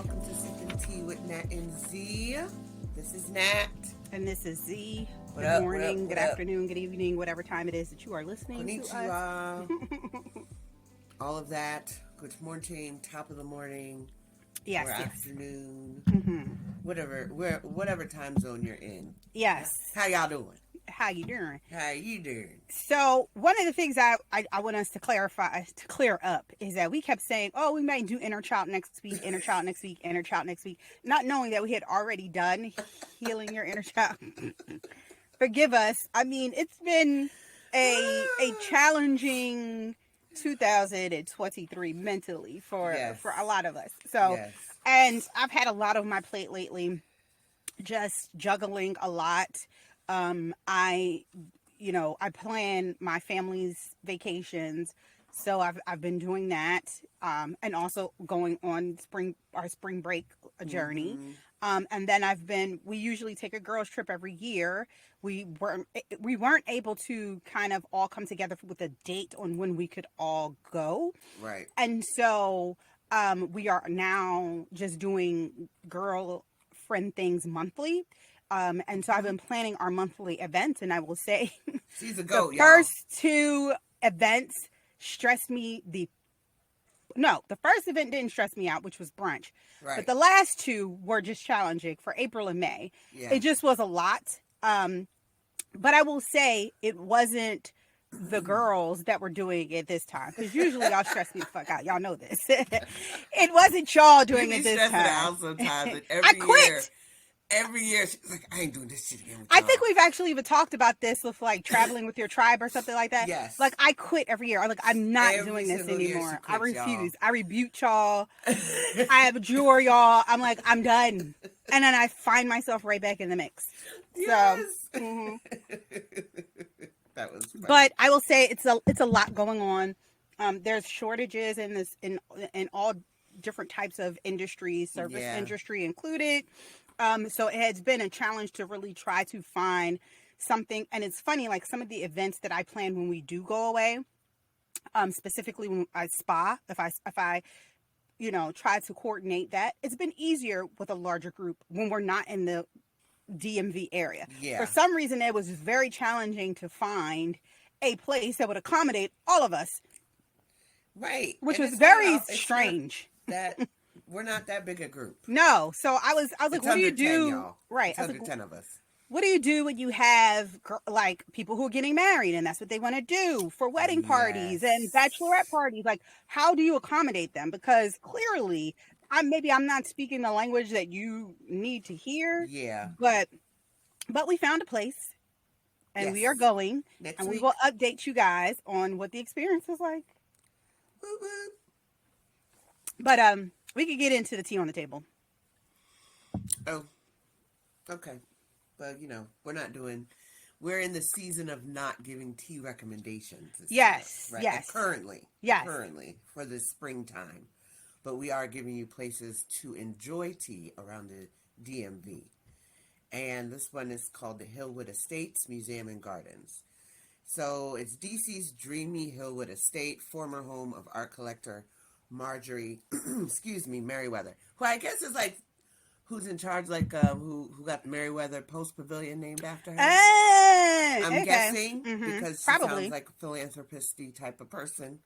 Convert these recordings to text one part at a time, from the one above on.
welcome to Sipping Tea with Nat and Z. This is Nat. And this is Z. What Good up, morning, what good up? afternoon, good evening, whatever time it is that you are listening to us. Konnichiwa. All of that. Good morning, top of the morning, Yes, or yes. afternoon, Mm-hmm. whatever time zone you're in. Yes. How y'all doing? How you doing? How you doing? So one of the things I want us to clear up is that we kept saying, oh, we might do inner child next week, inner child next week, inner child next week, not knowing that we had already done healing your inner child. Forgive us. I mean, it's been a challenging 2023 mentally for a lot of us. So, Yes. and I've had a lot on my plate lately, just juggling a lot. I plan my family's vacations, so I've been doing that, and also going on our spring break journey. Mm-hmm. And then we usually take a girls trip every year. We weren't able to kind of all come together with a date on when we could all go. Right. And so, we are now just doing girlfriend things monthly. And so I've been planning our monthly events, and I will say She's a goat, the y'all. first two events stressed me the first event didn't stress me out, which was brunch. Right. But the last two were just challenging for April and May. Yeah. It just was a lot. But I will say it wasn't the girls that were doing it this time, because usually y'all stress me the fuck out. Y'all know this. It wasn't y'all doing it this time. Out sometimes. I quit. Every year, she's like, I ain't doing this shit again with I y'all. think we've actually even talked about this with like traveling with your tribe or something like that. Yes. Like I quit every year. I'm not Every doing this single year anymore. she I quits, refuse. y'all. I rebuke y'all. I abjure y'all. I'm like, I'm done. And then I find myself right back in the mix. Yes. So, mm-hmm. That was funny. But I will say it's a lot going on. There's shortages in all different types of industries, service industry included. So it has been a challenge to really try to find something. And it's funny, like some of the events that I plan when we do go away, specifically when I spa, if I try to coordinate that, it's been easier with a larger group when we're not in the DMV area. Yeah. For some reason, it was very challenging to find a place that would accommodate all of us. Right. Which And was very strange. That we're not that big a group. No. So I was like, It's what do you under do? 10, y'all. Right. It's under 10 of us. What do you do when you have like people who are getting married and that's what they want to do for wedding parties and bachelorette parties? Like, how do you accommodate them? Because clearly, I'm not speaking the language that you need to hear. Yeah. But we found a place, and we are going, Next and week. we will update you guys on what the experience is like. Woo-woo. But we could get into the tea on the table. Oh, okay. But, we're in the season of not giving tea recommendations. Yes, right? yes. Currently, for the springtime. But we are giving you places to enjoy tea around the DMV. And this one is called the Hillwood Estates Museum and Gardens. So it's DC's dreamy Hillwood Estate, former home of art collector Marjorie, Merriweather, who I guess is like, who's in charge, like, who got the Merriweather Post Pavilion named after her? I'm guessing, because she sounds like a philanthropist-y type of person.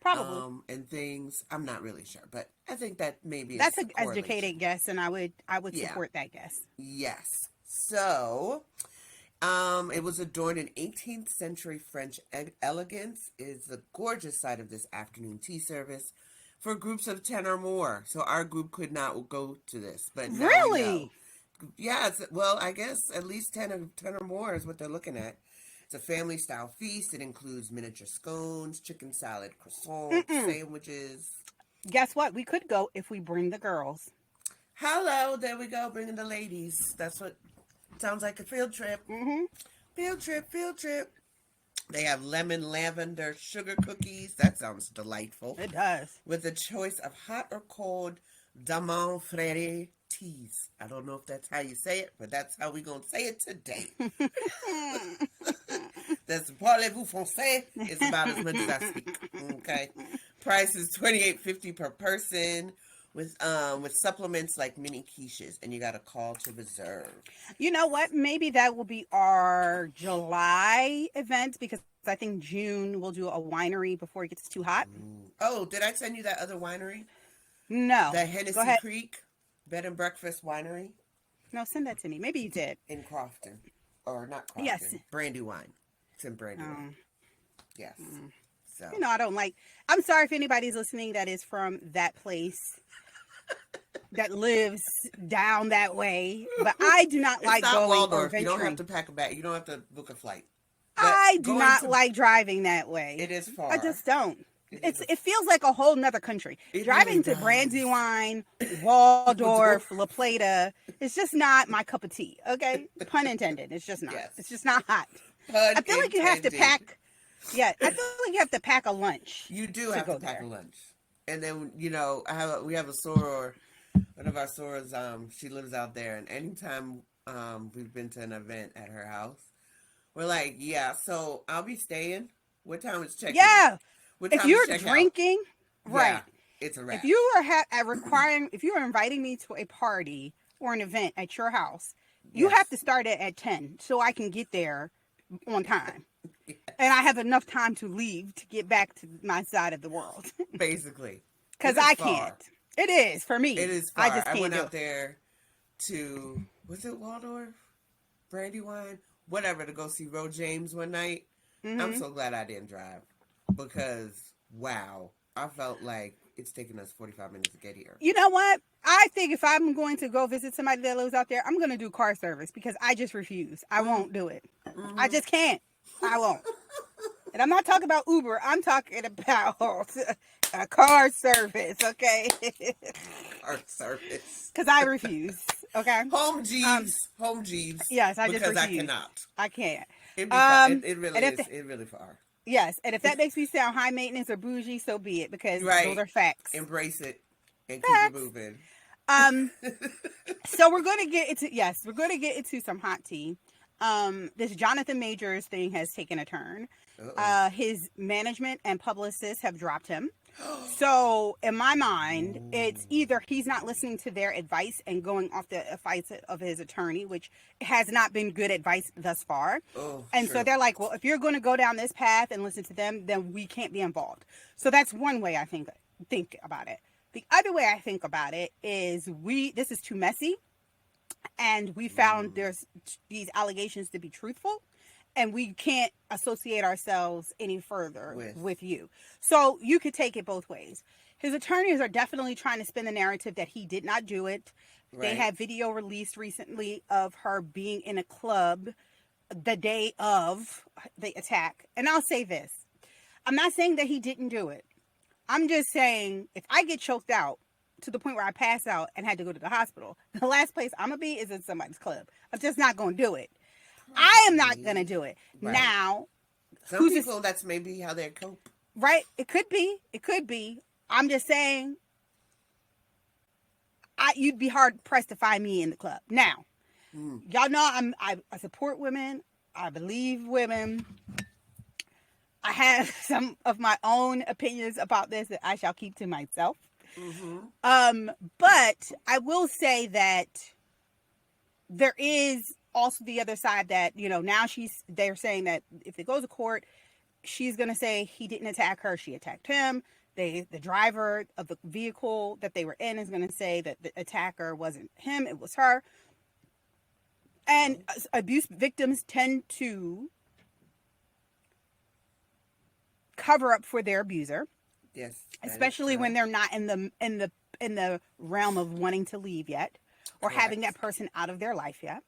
Probably. And things, I'm not really sure, but I think that maybe that's an educated guess, and I would support that guess. Yes. So, it was adorned in 18th century French elegance. Is the gorgeous site of this afternoon tea service for groups of 10 or more. So our group could not go to this, but now really, we know. Yeah. Well, I guess at least 10 or more is what they're looking at. It's a family-style feast. It includes miniature scones, chicken salad, croissants, sandwiches. Guess what? We could go if we bring the girls. Hello, there we go, bringing the ladies. That's what sounds like a field trip. Mm-hmm. Field trip. They have lemon lavender sugar cookies. That sounds delightful. It does. With a choice of hot or cold Damon Frere teas. I don't know if that's how you say it, but that's how we're going to say it today. That's parlez-vous français. It's about as much as I speak. Okay. Price is $28.50 per person, with supplements like mini quiches, and you got to call to reserve. You know what? Maybe that will be our July event because I think June we'll do a winery before it gets too hot. Oh, did I send you that other winery? No. The Go Hennessy ahead. Creek Bed and Breakfast Winery No, send that to me. Maybe you did. in Crofton, or not Crofton? Yes. Brandywine. It's in Brandywine. Yes. So You know, I don't like. I'm sorry if anybody's listening that is from that place that lives down that way, but I do not it's like not going Waldorf. or You don't have venturing. to pack a bag. You don't have to book a flight. But I do going not to- like driving that way. It is far. I just don't. It feels like a whole nother country. It Driving really to does. Brandywine, Waldorf, La Plata, it's just not my cup of tea. Okay, pun intended. It's just not. Yes. It's just not hot. Pun I feel like you have to intended. pack. Yeah, I feel like you have to pack a lunch. You do to have go to pack there. a lunch, and then we have a soror. One of our sorors, she lives out there, and anytime we've been to an event at her house, we're like, yeah, so I'll be staying. What time is check-in? Yeah, What if time you're is check-out? drinking, right? Yeah, it's a wrap. If you are if you are inviting me to a party or an event at your house, you Yes. have to start it at 10 so I can get there on time. And I have enough time to leave to get back to my side of the world. Basically, Because It is I far. can't. It is for me. It is far. I just can't went do out it. there to, was it Waldorf? Brandywine? Whatever, to go see Ro James one night. Mm-hmm. I'm so glad I didn't drive because, wow, I felt like it's taking us 45 minutes to get here. You know what? I think if I'm going to go visit somebody that lives out there, I'm going to do car service because I just refuse. I won't do it. I just can't. I won't. And I'm not talking about Uber. I'm talking about a car service, okay? Our service. Because I refuse, okay? Home Jeeves. Home Jeeves. Yes, I just because refuse. I cannot. I can't. It'd be far. It really and if is. the- It really far. Yes, and if that makes me sound high maintenance or bougie, so be it, because Right. those are facts. Embrace it and Facts. keep it moving. So we're going to get into some hot tea. This Jonathan Majors thing has taken a turn. His management and publicists have dropped him. So in my mind, it's either he's not listening to their advice and going off the advice of his attorney, which has not been good advice thus far. And so they're like, well, if you're going to go down this path and listen to them, then we can't be involved. So that's one way I think about it. The other way I think about it is this is too messy, and we found there's these allegations to be truthful, and we can't associate ourselves any further with you. So you could take it both ways. His attorneys are definitely trying to spin the narrative that he did not do it. Right. They had video released recently of her being in a club the day of the attack. And I'll say this. I'm not saying that he didn't do it. I'm just saying if I get choked out to the point where I pass out and had to go to the hospital, the last place I'm going to be is in somebody's club. I'm just not going to do it. I am not going to do it. Right. Now, some people, that's maybe how they cope. Right? It could be. It could be. I'm just saying, you'd be hard pressed to find me in the club. Now, y'all know I support women. I believe women. I have some of my own opinions about this that I shall keep to myself. But I will say that there is also the other side that, now they're saying that if it goes to court, she's going to say he didn't attack her, she attacked him. The driver of the vehicle that they were in is going to say that the attacker wasn't him, it was her. And abuse victims tend to cover up for their abuser. Yes. Especially when they're not in the realm of wanting to leave yet, or Correct. Having that person out of their life yet.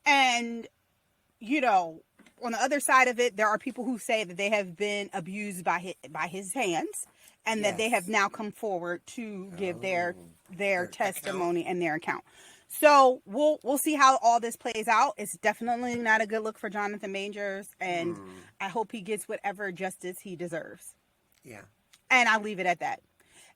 And on the other side of it, there are people who say that they have been abused by his hands, and that they have now come forward to give their testimony and their account. So we'll see how all this plays out. It's definitely not a good look for Jonathan Majors, and I hope he gets whatever justice he deserves. Yeah. And I'll leave it at that.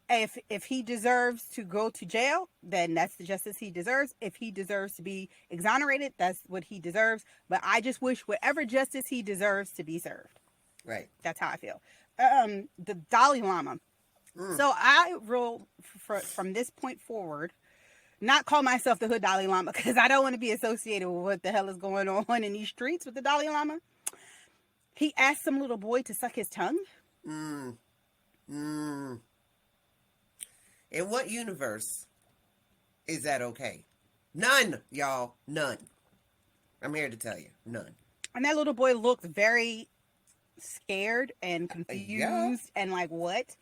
If he deserves to go to jail, then that's the justice he deserves. If he deserves to be exonerated, that's what he deserves. But I just wish whatever justice he deserves to be served. Right. That's how I feel. The Dalai Lama So I will, from this point forward, not call myself the Hood Dalai Lama because I don't want to be associated with what the hell is going on in these streets with the Dalai Lama. He asked some little boy to suck his tongue. Mm. Mm. In what universe is that okay? None, y'all. None. I'm here to tell you. None. And that little boy looked very scared and Yeah. confused and like, what?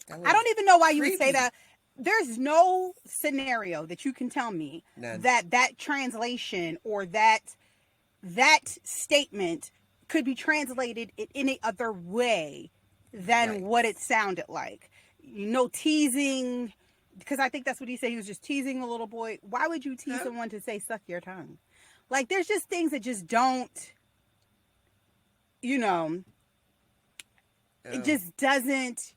That I was don't even know why you would say creepy. that. There's no scenario that you can tell me None. that translation or that statement could be translated in any other way than Right. what it sounded like. Teasing, because I think that's what he said. He was just teasing a little boy. Why would you tease Huh? someone to say suck your tongue? Like, there's just things that just don't, you know, it Oh. just doesn't,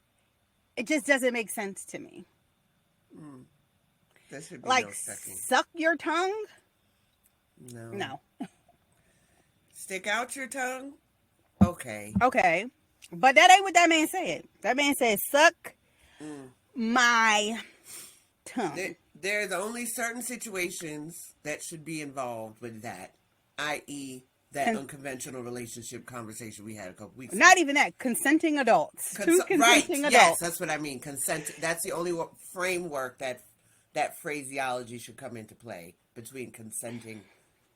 it just doesn't make sense to me. There should be Like, no sucking. suck your tongue? No. No. Stick out your tongue? Okay. Okay. But that ain't what that man said. That man said, suck my tongue. There's only certain situations that should be involved with that, i.e., that unconventional relationship conversation we had a couple weeks ago. Not even that. Consenting adults. Two consenting adults. Yes, that's what I mean. Consent. That's the only framework that phraseology should come into play between consenting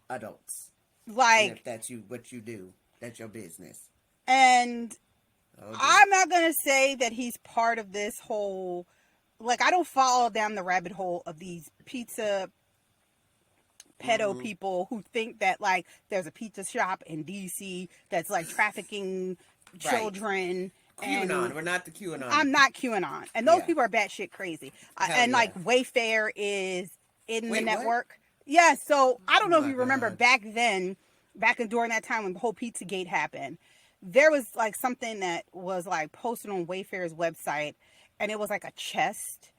adults. Like, and if that's what you do, that's your business. And Oh, I'm not going to say that he's part of this whole, like, I don't follow down the rabbit hole of these pizza pedo people who think that, like, there's a pizza shop in DC that's, like, trafficking children. QAnon. We're not the QAnon. I'm not QAnon. And those people are batshit crazy. And, like, Wayfair is in the network. What? Yeah, so I don't know if you remember back during that time when the whole Pizzagate happened, there was like something that was like posted on Wayfair's website, and it was like a chest,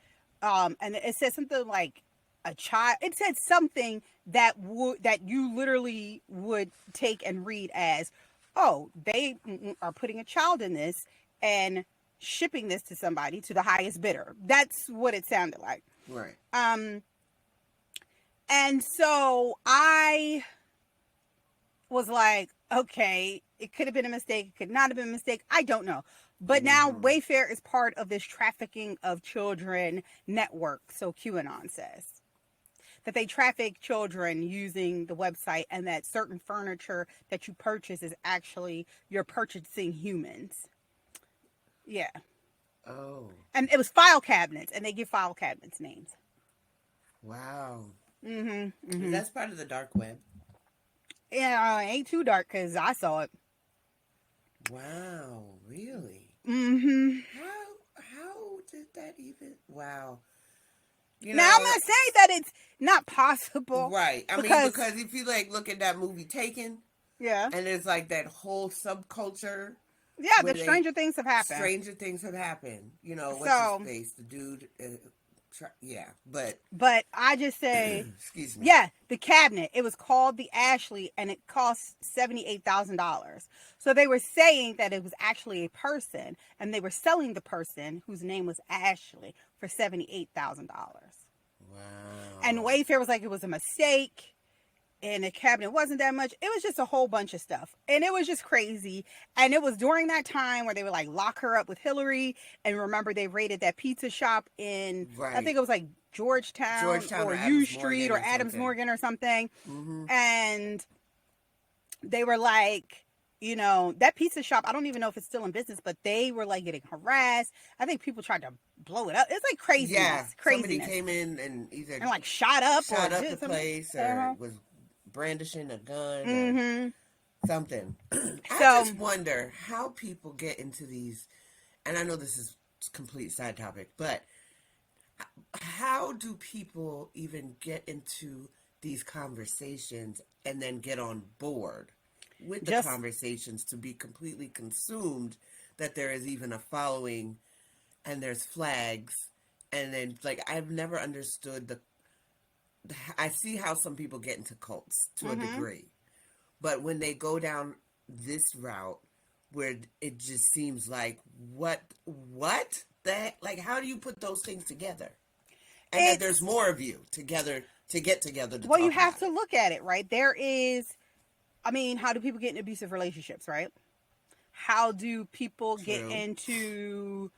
and it said something like a child. It said something that you literally would take and read as, oh, they are putting a child in this and shipping this to somebody, to the highest bidder. That's what it sounded like. Right. And so I was like, okay, it could have been a mistake. It could not have been a mistake. I don't know. But now Wayfair is part of this trafficking of children network. So QAnon says that they traffic children using the website, and that certain furniture that you purchase is actually you're purchasing humans. Yeah. Oh. And it was file cabinets, and they give file cabinets names. Wow. That's part of the dark web. Yeah, it ain't too dark because I saw it. Wow, really? Mm-hmm. How did that even? Wow. Now, I'm not saying that it's not possible. Right. I mean, because if you like look at that movie Taken. Yeah. And there's like that whole subculture. Yeah, the stranger things have happened. Stranger things have happened. What's his face? The dude. But I just say, excuse me. Yeah, the cabinet. It was called the Ashley, and it cost $78,000. So they were saying that it was actually a person, and they were selling the person whose name was Ashley for $78,000. Wow. And Wayfair was like, it was a mistake, and the cabinet wasn't that much. It was just a whole bunch of stuff, and it was just crazy. And it was during that time where they would like lock her up with Hillary. And remember, they raided that pizza shop in I think it was like Georgetown or U Street or Adams Morgan or something. And they were like, that pizza shop, I don't even know if it's still in business, but they were like getting harassed. I think people tried to blow it up. It's like craziness. Yeah, craziness. Somebody came in and either like shot up the place or was brandishing a gun or something. I just wonder how people get into these, and I know this is a complete side topic, but how do people even get into these conversations and then get on board with the conversations to be completely consumed that there is even a following and there's flags, and then like I've never understood I see how some people get into cults to a degree, but when they go down this route where it just seems like what that, like, how do you put those things together? And that there's more of you together to get together to well, talk you have about to it. look at it, right? There is, I mean, how do people get in abusive relationships, right? How do people get True. into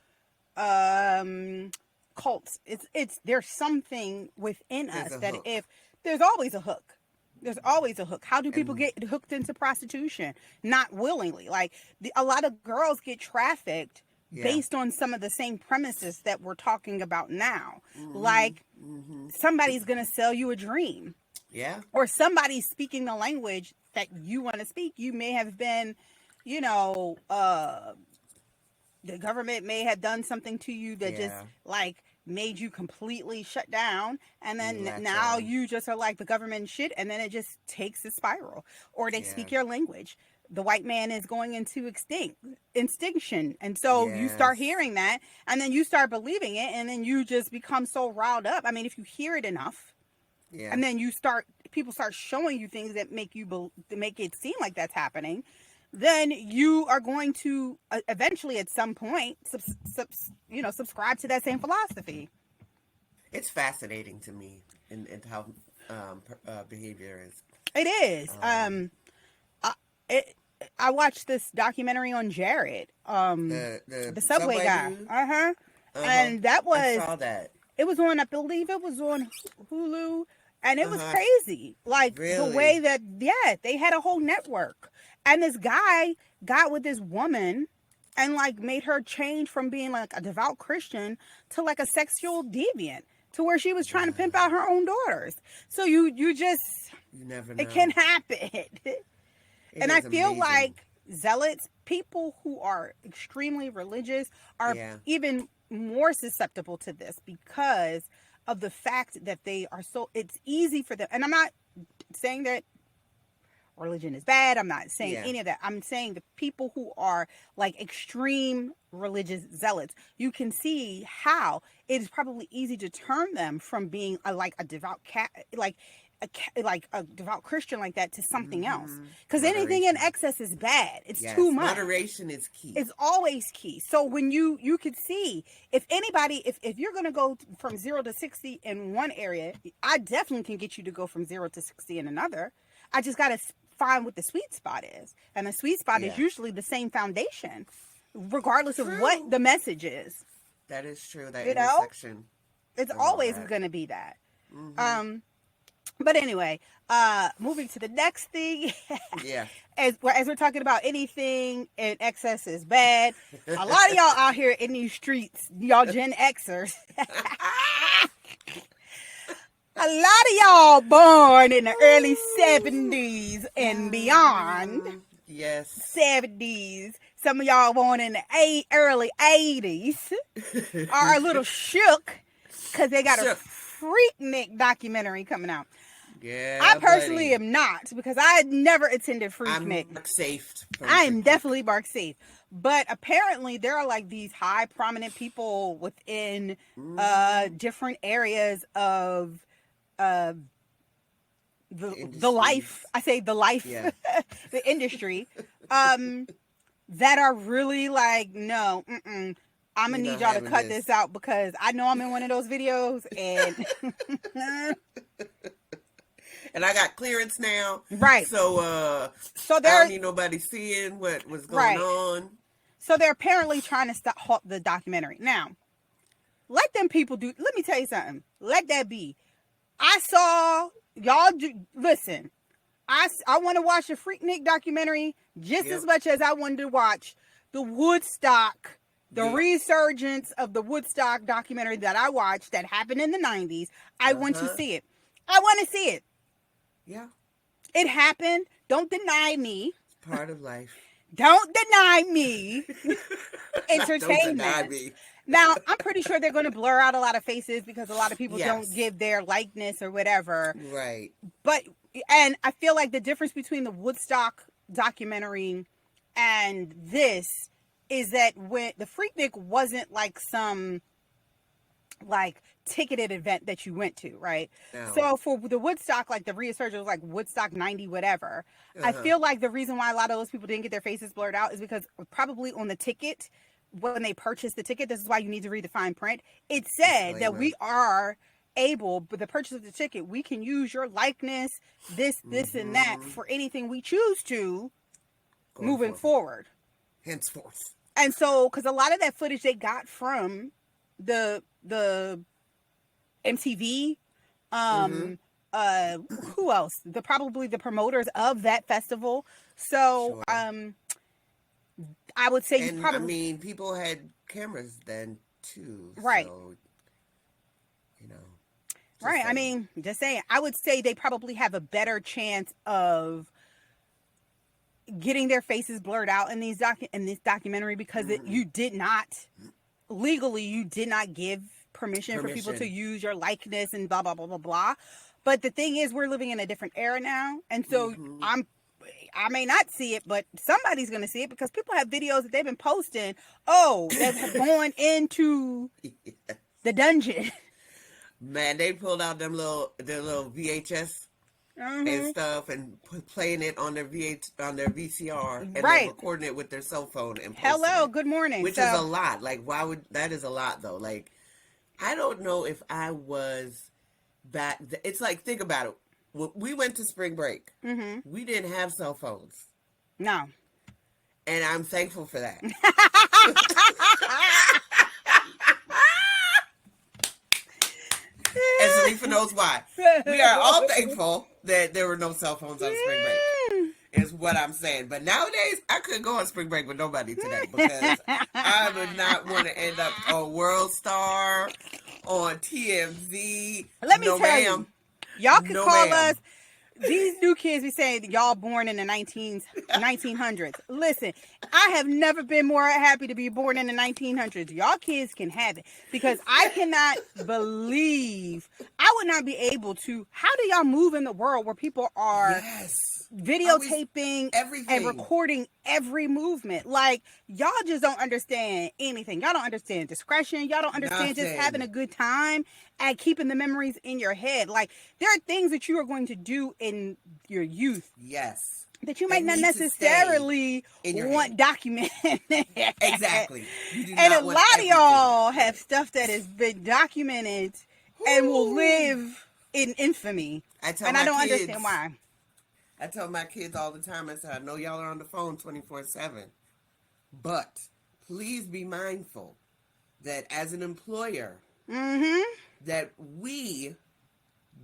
cults? It's there's something within There's us a that hook. if there's always a hook. There's always a hook. How do people And get hooked into prostitution? Not willingly. Like a lot of girls get trafficked yeah. based on some of the same premises that we're talking about now. Mm-hmm. Like somebody's going to sell you a dream. Yeah. Or somebody's speaking the language that you want to speak. You may have been, you know, the government may have done something to you that just Yeah. like made you completely shut down, and You then latch now on. you just are like the government shit, and then it just takes a spiral. Or they Yeah. speak your language. The white man is going into extinction, and so you start Yes. hearing that, and then you start believing it, and then you just become so riled up. I mean, if you hear it enough, Yeah. and then people start showing you things that make make it seem like that's happening, then you are going to eventually at some point subscribe to that same philosophy. It's fascinating to me in how behavior is. It is. Um, I, it, I watched this documentary on Jared, the the subway guy. dude. And that I was, saw that. it was on, I believe it was on Hulu, and it was Uh-huh. crazy. Like the Really? way that, yeah, they had a whole network. And this guy got with this woman and like made her change from being like a devout Christian to like a sexual deviant, to where she was trying to pimp out her own daughters. So you just, You never know. it can happen. It And I is feel amazing. like zealots, people who are extremely religious, are Yeah. even more susceptible to this because of the fact that they are so, it's easy for them. And I'm not saying that religion is bad. I'm not saying Yeah. any of that. I'm saying the people who are like extreme religious zealots, you can see how it is probably easy to turn them from being like a devout like a devout Christian like that to something else. Because anything in Moderation. excess is bad. It's Yes. too much. Moderation is key. It's always key. So when you could see, if anybody, if you're going to go from 0 to 60 in one area, I definitely can get you to go from 0 to 60 in another. I just got to find what the sweet spot is. And the sweet spot is Yeah. usually the same foundation, regardless of True. what the message is. That is true. That You know? intersection. It's I love always that. going to be that. Mm-hmm. But anyway, moving to the next thing. Yeah. As we're talking about anything in excess is bad. A lot of y'all out here in these streets, y'all Gen Xers. A lot of y'all born in the early 70s and beyond. Yes. 70s. Some of y'all born in the early 80s are a little shook because they got a Freaknik documentary coming out. Yeah. I personally buddy. am not, because I never attended Freaknik. I'm safe. I am definitely bark safe. But apparently there are like these high prominent people within different areas of the life. I say the life, Yeah. the industry, that are really like, no, I'm gonna You're need not y'all to having cut this. this out because I know I'm in one of those videos and And I got clearance now. Right. So so I they're don't need nobody seeing what was going on. So they're apparently trying to halt the documentary. Now, let them people do. Let me tell you something. Let that be. I saw y'all listen. I want to watch the Freaknik documentary just as much as I wanted to watch the Woodstock, the resurgence of the Woodstock documentary that I watched that happened in the 90s. I want to see it. I want to see it. Yeah. It happened. Don't deny me. It's part of life. Don't deny me entertainment. Don't deny me. Now, I'm pretty sure they're going to blur out a lot of faces because a lot of people Yes. don't give their likeness or whatever. Right. But, and I feel like the difference between the Woodstock documentary and this is that when the Freaknik wasn't like some like ticketed event that you went to, right? No. So for the Woodstock, like the resurgence was like Woodstock 90, whatever. I Uh-huh. feel like the reason why a lot of those people didn't get their faces blurred out is because probably on the ticket, when they purchased the ticket, this is why you need to read the fine print. It said that we are able, but the purchase of the ticket, we can use your likeness, this, and that for anything we choose to moving forward. Henceforth. And so, because a lot of that footage they got from the MTV, who else? Probably the promoters of that festival. So, Sure. I would say and probably. I mean, people had cameras then too. Right. So, Right. saying. I mean, just saying. I would say they probably have a better chance of getting their faces blurred out in this documentary because you did not legally, you did not give permission for people to use your likeness and blah blah blah blah blah. But the thing is, we're living in a different era now, and so I may not see it, but somebody's going to see it because people have videos that they've been posting. Oh, they're going into the dungeon. Man, they pulled out their little VHS and stuff and playing it on their VCR and then recording it with their cell phone and Hello, it, good morning. which is a lot. Like, why would that is a lot though? Like, I don't know if I was back. It's like, think about it. When we went to spring break, we didn't have cell phones. No, and I'm thankful for that. And Zanifa knows why. We are all thankful that there were no cell phones on spring break, is what I'm saying. But nowadays, I couldn't go on spring break with nobody today because I would not want to end up on World Star, on TMZ. Let me tell you, y'all can call us. These new kids be saying y'all born in the 1900s. Listen, I have never been more happy to be born in the 1900s. Y'all kids can have it because I cannot believe I would not be able to. How do y'all move in the world where people are videotaping everything and recording every movement? Like, y'all just don't understand anything. Y'all don't understand discretion. Y'all don't understand just having a good time and keeping the memories in your head. Like, there are things that you are going to do in your youth. Yes. That you might not necessarily want documented. Exactly. And a lot of y'all have stuff that has been documented and will live in infamy. I don't understand why. I tell my kids all the time, I said, I know y'all are on the phone 24/7, but please be mindful that as an employer, that we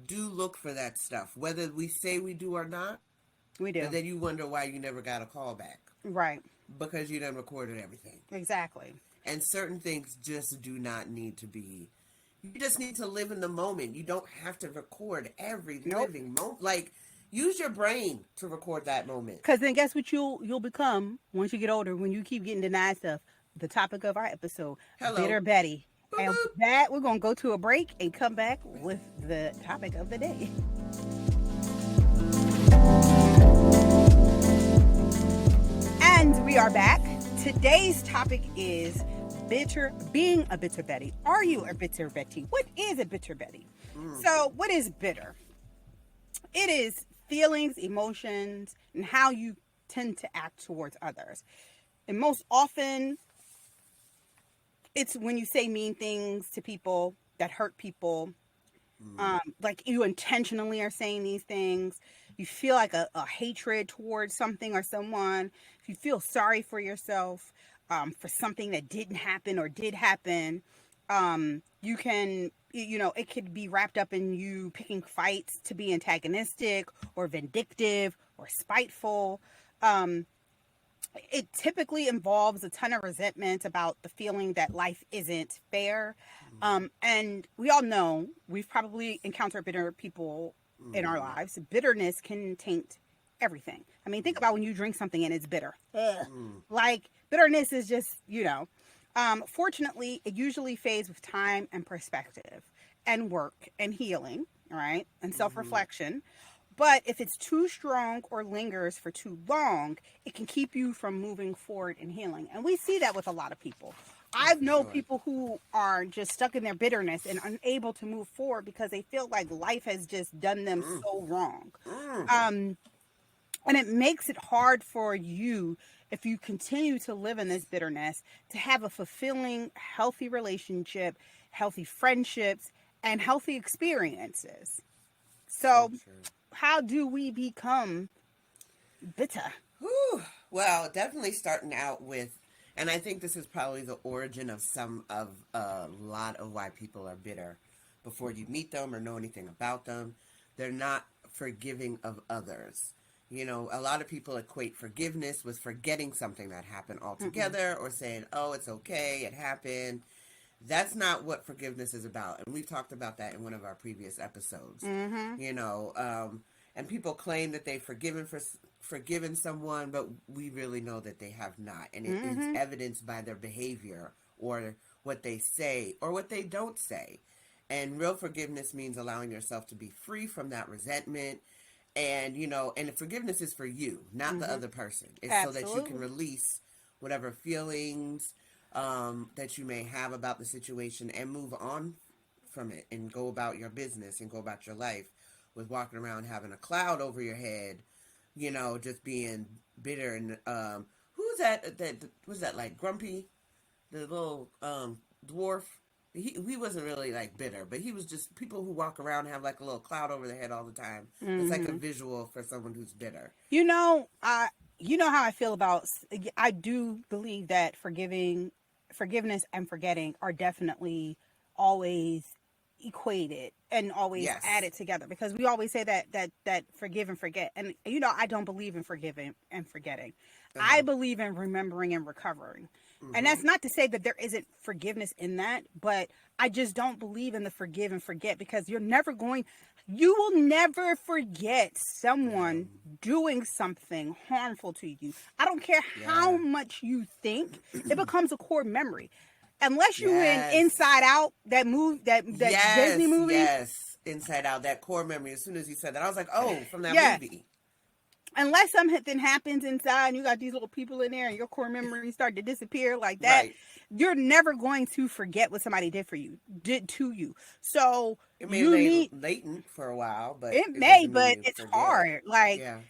do look for that stuff, whether we say we do or not. We do. And then you wonder why you never got a call back. Right. Because you done recorded everything. Exactly. And certain things just do not need to be. You just need to live in the moment. You don't have to record every living moment. Like, use your brain to record that moment. Because then guess what you'll become once you get older, when you keep getting denied stuff. The topic of our episode, Bitter Betty. And with that, we're going to go to a break and come back with the topic of the day. And we are back. Today's topic is being a bitter Betty. Are you a bitter Betty? What is a bitter Betty? So, what is bitter? It is feelings, emotions, and how you tend to act towards others. And most often, it's when you say mean things to people that hurt people. Like you intentionally are saying these things. You feel like a hatred towards something or someone. If you feel sorry for yourself for something that didn't happen or did happen, you can, it could be wrapped up in you picking fights to be antagonistic or vindictive or spiteful. It typically involves a ton of resentment about the feeling that life isn't fair. And we all know we've probably encountered bitter people in our lives. Bitterness can taint everything. I mean, think about when you drink something and it's bitter. Like, bitterness is just, fortunately, it usually fades with time and perspective and work and healing, right? And self-reflection. But if it's too strong or lingers for too long, it can keep you from moving forward and healing. And we see that with a lot of people. Oh, I for know sure. people who are just stuck in their bitterness and unable to move forward because they feel like life has just done them Mm, so wrong. mm. Um, and it makes it hard for you, if you continue to live in this bitterness, to have a fulfilling, healthy relationship, healthy friendships, and healthy experiences. So So, true. how do we become bitter? Whew. Well, definitely starting out with, and I think this is probably the origin of some of a lot of why people are bitter. Before you meet them or know anything about them, they're not forgiving of others. You know, a lot of people equate forgiveness with forgetting something that happened Mm-mm. altogether or saying, oh, it's okay, it happened. That's not what forgiveness is about. And we've talked about that in one of our previous episodes. Mm-hmm. You know, and people claim that they've forgiven someone, but we really know that they have not, and it is Mm-hmm. evidenced by their behavior or what they say or what they don't say. And real forgiveness means allowing yourself to be free from that resentment. And you know, and forgiveness is for you, not the Mm-hmm. other person. It's so that you can Absolutely. release whatever feelings that you may have about the situation and move on from it and go about your business and go about your life with walking around having a cloud over your head, you know, just being bitter. And who's that was that, like Grumpy, the little dwarf? He wasn't really like bitter, but he was just people who walk around and have like a little cloud over their head all the time. That's like a Mm-hmm. visual for someone who's bitter. You know, you know how I feel about. I do believe that forgiveness, and forgetting are definitely always equated and always Yes. added together, because we always say that forgive and forget. And I don't believe in forgiving and forgetting. Uh I huh. believe in remembering and recovering. And Mm-hmm. that's not to say that there isn't forgiveness in that, but I just don't believe in the forgive and forget, because you will never forget No. someone doing something harmful to you. I don't care how Yeah. much you think, it becomes a core memory. Unless you in Yes. Inside Out, that Disney Yes, movie. yes. Inside Out, that core memory. As soon as you said that, I was like, oh, from that Yeah. movie. Unless something happens inside and you got these little people in there and your core memories start to disappear like that, Right. you're never going to forget what somebody did to you. So It may you lay need latent for a while, but it it may, doesn't mean but you it's forget. hard. Like, Yeah.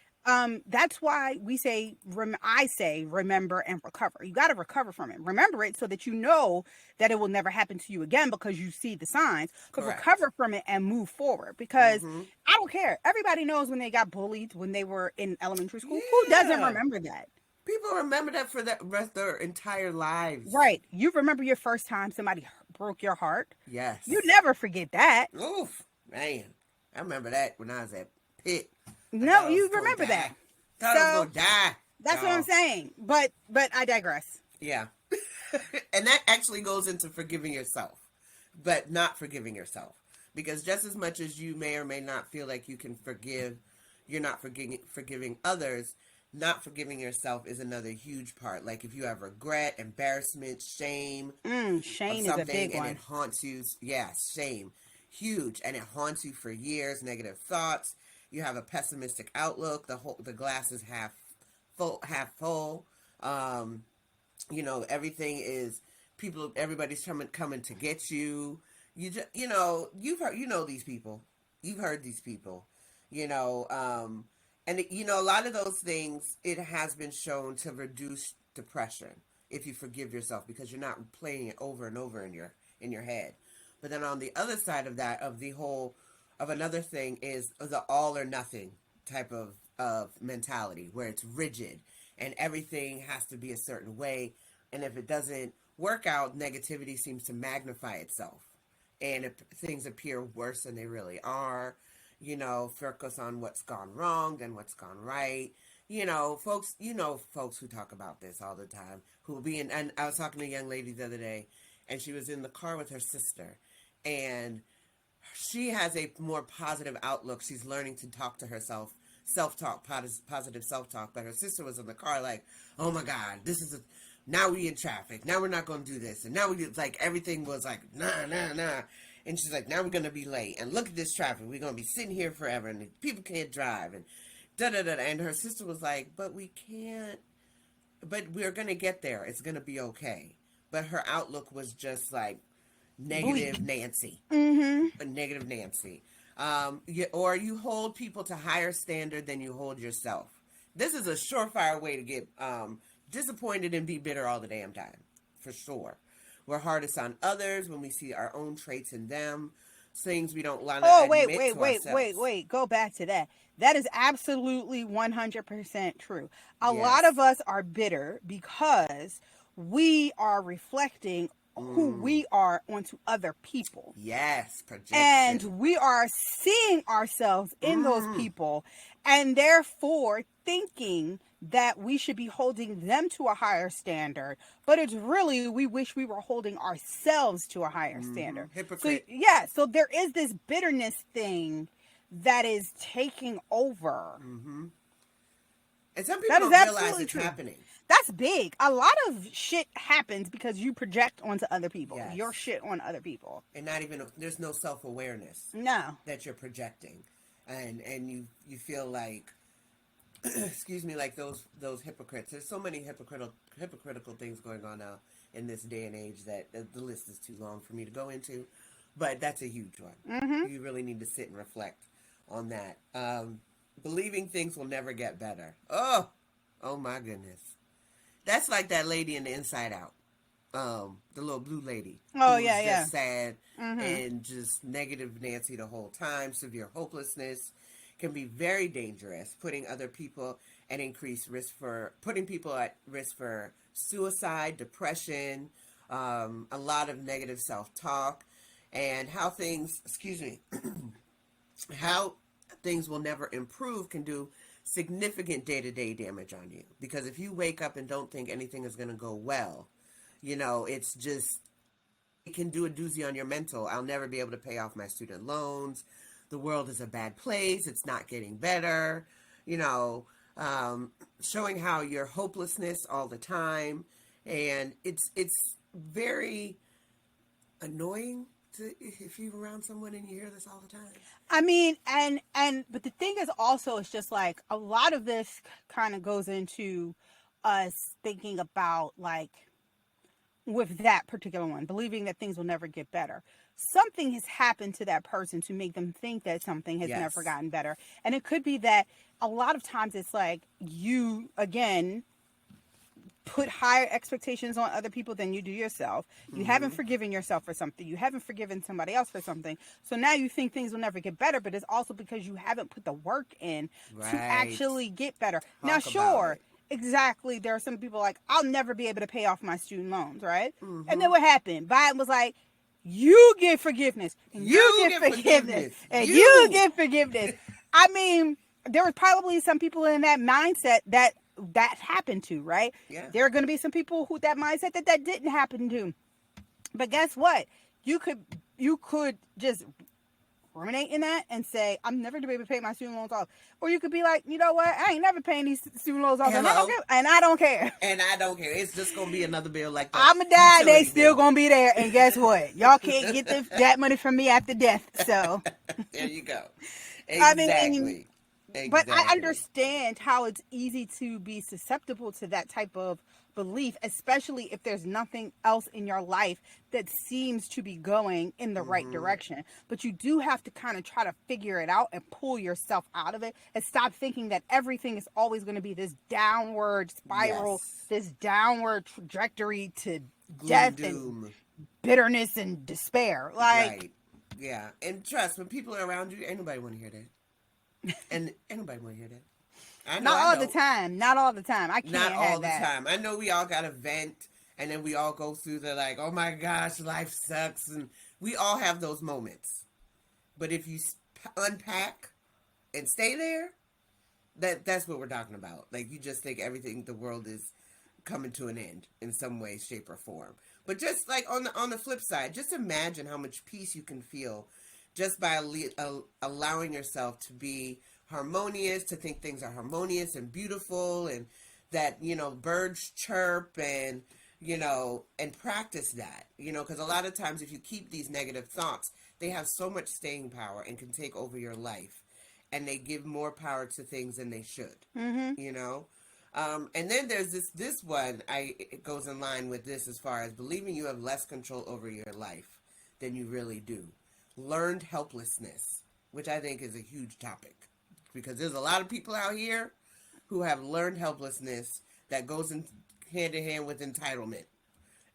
that's why we say, I say, remember and recover. You got to recover from it. Remember it so that you know that it will never happen to you again, because you see the signs. But Correct. recover from it and move forward, because Mm-hmm. I don't care. Everybody knows when they got bullied when they were in elementary school. Who doesn't Yeah. remember that? People remember that for the rest of their entire lives. Right. You remember your first time somebody broke your heart. You Yes. never forget that. Oof. Man. I remember that when I was at Pitt. I thought No, I was you going to remember that. die. Thought I was So going to die, that's what I'm y'all. saying. But I digress. Yeah. And that actually goes into forgiving yourself, but not forgiving yourself. Because just as much as you may or may not feel like you can forgive, you're not forgiving others. Not forgiving yourself is another huge part. Like if you have regret, embarrassment, shame of Shame is a something big and it one. haunts you. Yeah, shame. Huge. And it haunts you for years, negative thoughts. You have a pessimistic outlook. The glass is half full. Um, you know, everything is everybody's coming to get you. You just, you've heard, these people. You've heard these people. You know, and a lot of those things, it has been shown to reduce depression if you forgive yourself, because you're not playing it over and over in your head. But then on the other side of that, of another thing, is the all or nothing type of mentality, where it's rigid and everything has to be a certain way. And if it doesn't work out, negativity seems to magnify itself. And if things appear worse than they really are, focus on what's gone wrong than what's gone right. Folks who talk about this all the time, who will be in, and I was talking to a young lady the other day, and she was in the car with her sister, and she has a more positive outlook. She's learning to talk to herself, self-talk, positive self-talk. But her sister was in the car like, oh my God, now we in traffic. Now we're not going to do this. And now like, everything was like, nah, nah, nah. And she's like, now we're going to be late. And look at this traffic. We're going to be sitting here forever. And people can't drive. And da-da-da. And her sister was like, but we can't. But we're going to get there. It's going to be okay. but her outlook was just like Bleak. negative Nancy. Mm-hmm. A negative Nancy. Or you hold people to higher standard than you hold yourself. This is a surefire way to get disappointed and be bitter all the damn time, for sure. We're hardest on others when we see our own traits in them, things we don't want to Oh, wait, admit wait, to wait, ourselves. wait, wait. Go back to that. That is absolutely 100% true. A lot Yes. of us are bitter because we are reflecting who we are onto other people. Yes, projection. And we are seeing ourselves in those people and therefore thinking that we should be holding them to a higher standard, but it's really we wish we were holding ourselves to a higher standard. So Hypocrite. yeah, so there is this bitterness thing that is taking over. And some people That is don't realize absolutely it's true. happening. That's big. A lot of shit happens because you project onto other people. Yes. Your shit on other people. And not even, there's no self-awareness No. that you're projecting. And you feel like, excuse me, like those hypocrites. There's so many hypocritical things going on now in this day and age that the list is too long for me to go into. But that's a huge one. You really need to sit and reflect on that. Believing things will never get better. Oh my goodness. That's like that lady in the Inside Out. The little blue lady. Oh, who yeah, was yeah. just sad and just negative Nancy the whole time. Severe hopelessness can be very dangerous, putting people at risk for suicide, depression, a lot of negative self-talk, and how things will never improve can do significant day-to-day damage on you. Because if you wake up and don't think anything is going to go well, it's just, it can do a doozy on your mental. I'll never be able to pay off my student loans. The world is a bad place. It's not getting better. Showing how you're hopelessness all the time. And it's very annoying if you're around someone and you hear this all the time. I mean, but the thing is also, it's just like a lot of this kind of goes into us thinking about, like, with that particular one, believing that things will never get better. Something has happened to that person to make them think that something has never gotten better. And it could be that a lot of times it's like you, again, put higher expectations on other people than you do yourself. You haven't forgiven yourself for something. You haven't forgiven somebody else for something. So now you think things will never get better, but it's also because you haven't put the work in to actually get better. Now, sure, exactly. There are some people like, I'll never be able to pay off my student loans, right? And then what happened? Biden was like, you get forgiveness, and you get forgiveness, and you get forgiveness. I mean, there was probably some people in that mindset that happened to, right? Yeah. There are going to be some people who that mindset that didn't happen to. But guess what? You could just ruminate in that and say, I'm never going to be able to pay my student loans off. Or you could be like, you know what? I ain't never paying these student loans off. And I don't care. And I don't care. It's just going to be another bill like that. I'm going to die. They still going to be there. And guess what? Y'all can't get that money from me after death. So there you go. Exactly. I mean, but I understand how it's easy to be susceptible to that type of belief, especially if there's nothing else in your life that seems to be going in the right direction. But you do have to kind of try to figure it out and pull yourself out of it and stop thinking that everything is always going to be this downward spiral, this downward trajectory to death and bitterness and despair. Right. Yeah. And trust, when people are around you, ain't nobody want to hear that. And anybody want to hear that? Not all the time. I can't Not have all the that. time. I know we all got to vent, and then we all go through the like, oh my gosh, life sucks, and we all have those moments. But if you unpack and stay there, that's what we're talking about. Like, you just think the world is coming to an end in some way, shape, or form. But just like on the flip side, just imagine how much peace you can feel just by allowing yourself to be harmonious, to think things are harmonious and beautiful, and that, birds chirp, and, and practice that, because a lot of times if you keep these negative thoughts, they have so much staying power and can take over your life, and they give more power to things than they should, And then there's this one. It goes in line with this as far as believing you have less control over your life than you really do. Learned helplessness, which I think is a huge topic, because there's a lot of people out here who have learned helplessness that goes in hand in hand with entitlement,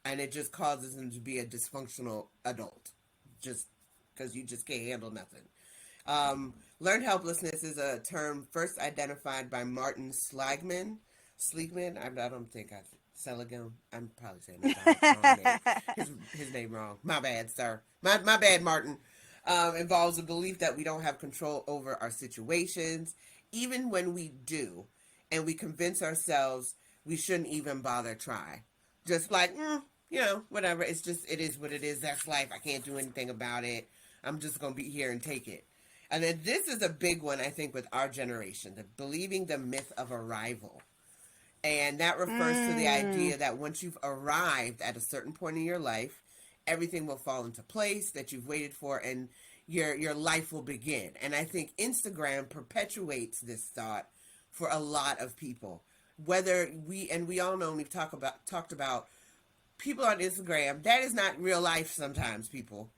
and it just causes them to be a dysfunctional adult, just because you just can't handle nothing. Learned helplessness is a term first identified by Martin Seligman. I don't think Seligman. I'm probably saying his name wrong. My bad, sir. My bad, Martin. Involves a belief that we don't have control over our situations, even when we do, and we convince ourselves we shouldn't even bother try. Just like, whatever. It is what it is. That's life. I can't do anything about it. I'm just going to be here and take it. And then this is a big one, I think, with our generation, believing the myth of arrival. And that refers to the idea that once you've arrived at a certain point in your life, everything will fall into place that you've waited for, and your life will begin. And I think Instagram perpetuates this thought for a lot of people. Whether we all know, we've talked about people on Instagram, that is not real life sometimes, people.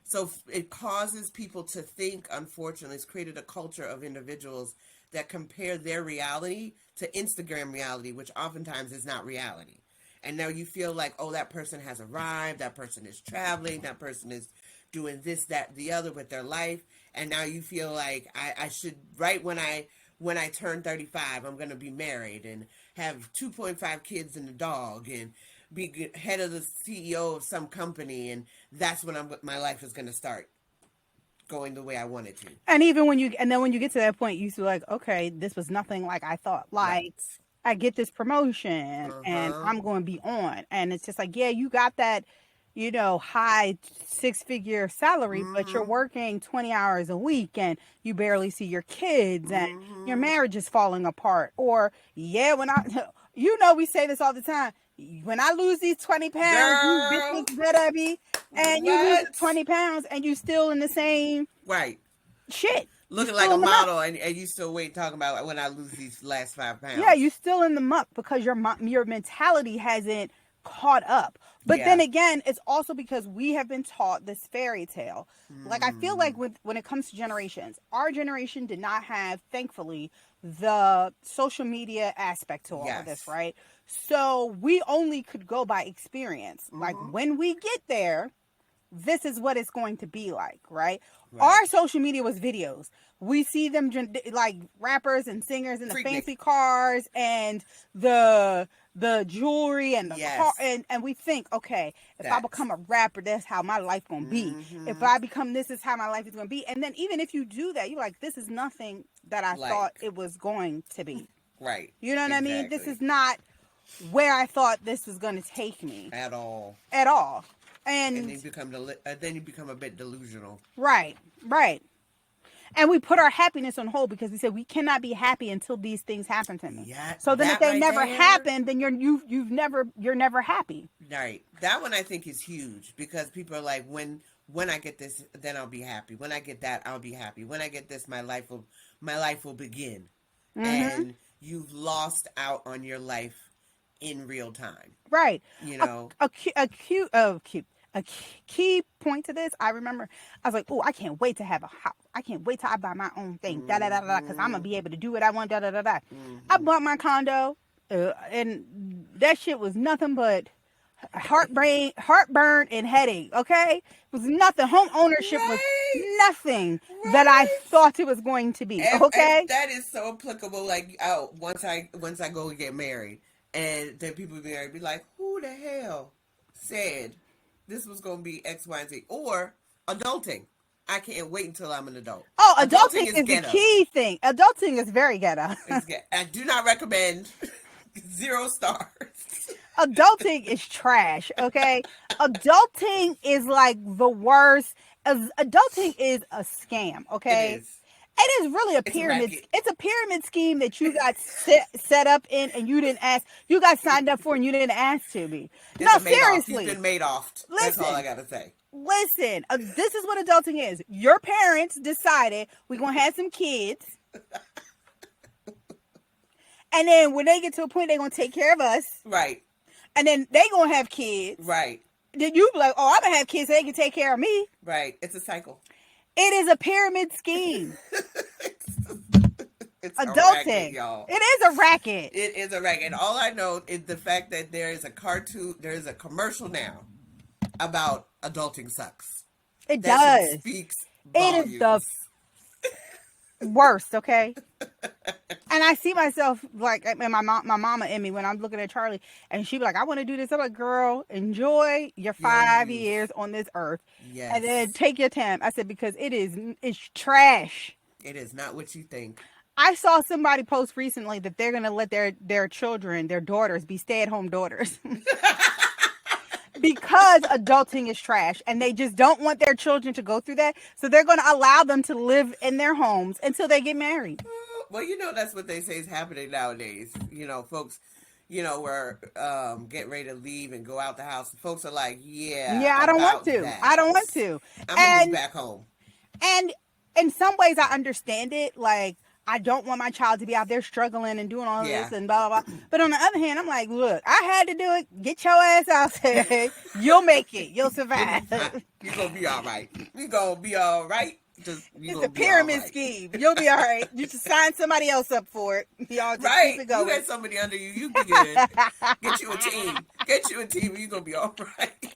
So it causes people to think, unfortunately, it's created a culture of individuals that compare their reality to Instagram reality, which oftentimes is not reality. And now you feel like, oh, that person has arrived, that person is traveling, that person is doing this, that, the other with their life. And now you feel like I should, right when I turn 35, I'm going to be married and have 2.5 kids and a dog and be head of the CEO of some company, and that's when my life is going to start going the way I want it to. And then when you get to that point, you feel like, okay, this was nothing like I thought. Like, right. I get this promotion and I'm going to be on, and it's just like, yeah, you got that, high 6-figure salary, but you're working 20 hours a week and you barely see your kids and your marriage is falling apart. Or we say this all the time. When I lose these 20 pounds, you bitches better be. And you lose 20 pounds and you still in the same shit. Looking like a model, and you still talking about when I lose these last 5 pounds. Yeah, you still in the muck because your mentality hasn't caught up. But then again, it's also because we have been taught this fairy tale. Like, I feel like when it comes to generations, our generation did not have, thankfully, the social media aspect to all of this, right? So we only could go by experience. Like, when we get there, this is what it's going to be like, right? Our social media was videos. We see them like rappers and singers in the fancy cars and the jewelry and the car, and we think, okay, if I become a rapper, that's how my life gonna be. If I become this, is how my life is gonna be. And then even if you do that, you're like, this is nothing that I thought it was going to be. Right. You know what I mean? This is not where I thought this was gonna take me at all. And then you become a bit delusional. Right. And we put our happiness on hold because we said we cannot be happy until these things happen to me. Yeah, so then if they never happen, then you're never happy. Right. That one I think is huge because people are like, when I get this, then I'll be happy. When I get that, I'll be happy. When I get this, my life will begin. And you've lost out on your life in real time. Right. A key point to this, I remember, I was like, oh, I can't wait to have a house. I can't wait till I buy my own thing, because I'm going to be able to do what I want, I bought my condo, and that shit was nothing but heartburn, and headache, okay? It was nothing. Home ownership was nothing that I thought it was going to be, okay? And that is so applicable, like, once I go and get married, and then people be like, who the hell said this was going to be X, Y, and Z? Or adulting. I can't wait until I'm an adult. Oh, adulting is the key thing. Adulting is very ghetto. I do not recommend. 0 stars. Adulting is trash, okay? Adulting is like the worst. Adulting is a scam, okay? It is. It is really a pyramid. It's a pyramid scheme that you got set up in, and you didn't ask. You got signed up for, and you didn't ask to be. No, seriously. You've been made off. That's all I gotta say. Listen, this is what adulting is. Your parents decided we're gonna have some kids, And then when they get to a point, they're going to take care of us. Right. And then they going to have kids. Right. Then you be like, oh, I'm going to have kids so they can take care of me. Right. It's a cycle. It is a pyramid scheme. It's adulting, a racket, y'all. It is a racket. It is a racket. And all I know is the fact that there is a commercial now about adulting sucks. It that does. Speaks volumes. It is the worst, okay? And I see myself, like, my mama in me when I'm looking at Charlie, and she be like, I want to do this. I'm like, girl, enjoy your 5 years on this earth. Yes. And then take your time. I said, because it's trash. It is not what you think. I saw somebody post recently that they're going to let their children, their daughters, be stay-at-home daughters. Because adulting is trash and they just don't want their children to go through that. So they're going to allow them to live in their homes until they get married. Well, that's what they say is happening nowadays. Folks, we're getting ready to leave and go out the house. Folks are like, yeah, I don't want to. I don't want to. I'm going to move back home. And in some ways I understand it. Like, I don't want my child to be out there struggling and doing all this and blah, blah, blah. But on the other hand, I'm like, look, I had to do it. Get your ass out there. You'll make it. You'll survive. You're going to be all right. You're going to be all right. It's a pyramid scheme. You'll be all right. You just sign somebody else up for it. Y'all just keep it going. You got somebody under you. You be good. Get you a team. You're going to be all right.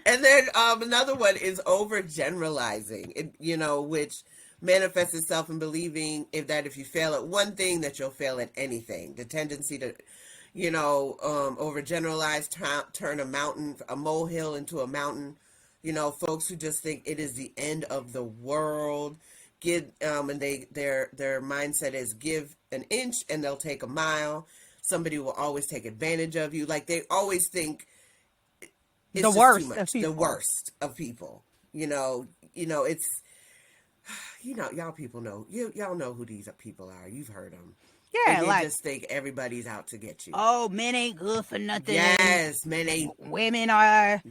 And then another one is overgeneralizing, which manifests itself in believing if you fail at one thing, that you'll fail at anything. The tendency to, overgeneralize, turn a molehill into a mountain. Folks who just think it is the end of the world. And their mindset is give an inch and they'll take a mile. Somebody will always take advantage of you. Like, they always think it's the worst of people. The worst of people. It's, y'all people know. Y'all know who these people are. You've heard them. Yeah, they just think everybody's out to get you. Oh, men ain't good for nothing. Yes, men ain't. Women are.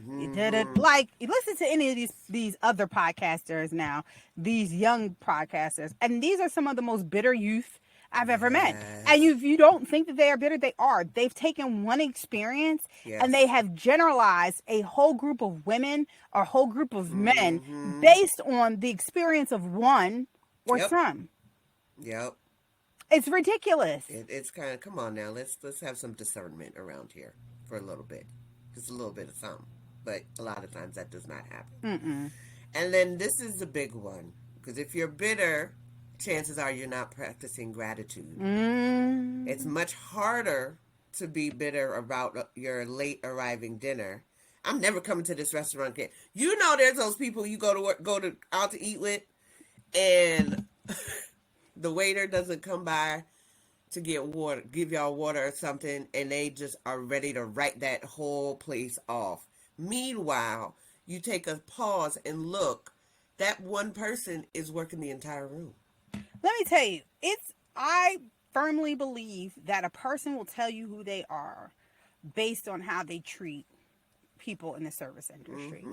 Like, listen to any of these other podcasters now. These young podcasters. And these are some of the most bitter youth I've ever met. And if you don't think that they are bitter, they are. They've taken one experience and they have generalized a whole group of women or a whole group of men based on the experience of one or some. Yep. It's ridiculous. It's kind of, come on now, let's have some discernment around here for a little bit. Just a little bit of something. But a lot of times that does not happen. And then this is the big one. Because if you're bitter, chances are you're not practicing gratitude. It's much harder to be bitter about your late arriving dinner. I'm never coming to this restaurant again. There's those people you go out to eat with, and the waiter doesn't come by to get water, give y'all water or something, and they just are ready to write that whole place off. Meanwhile, you take a pause and look, that one person is working the entire room. Let me tell you, I firmly believe that a person will tell you who they are based on how they treat people in the service industry.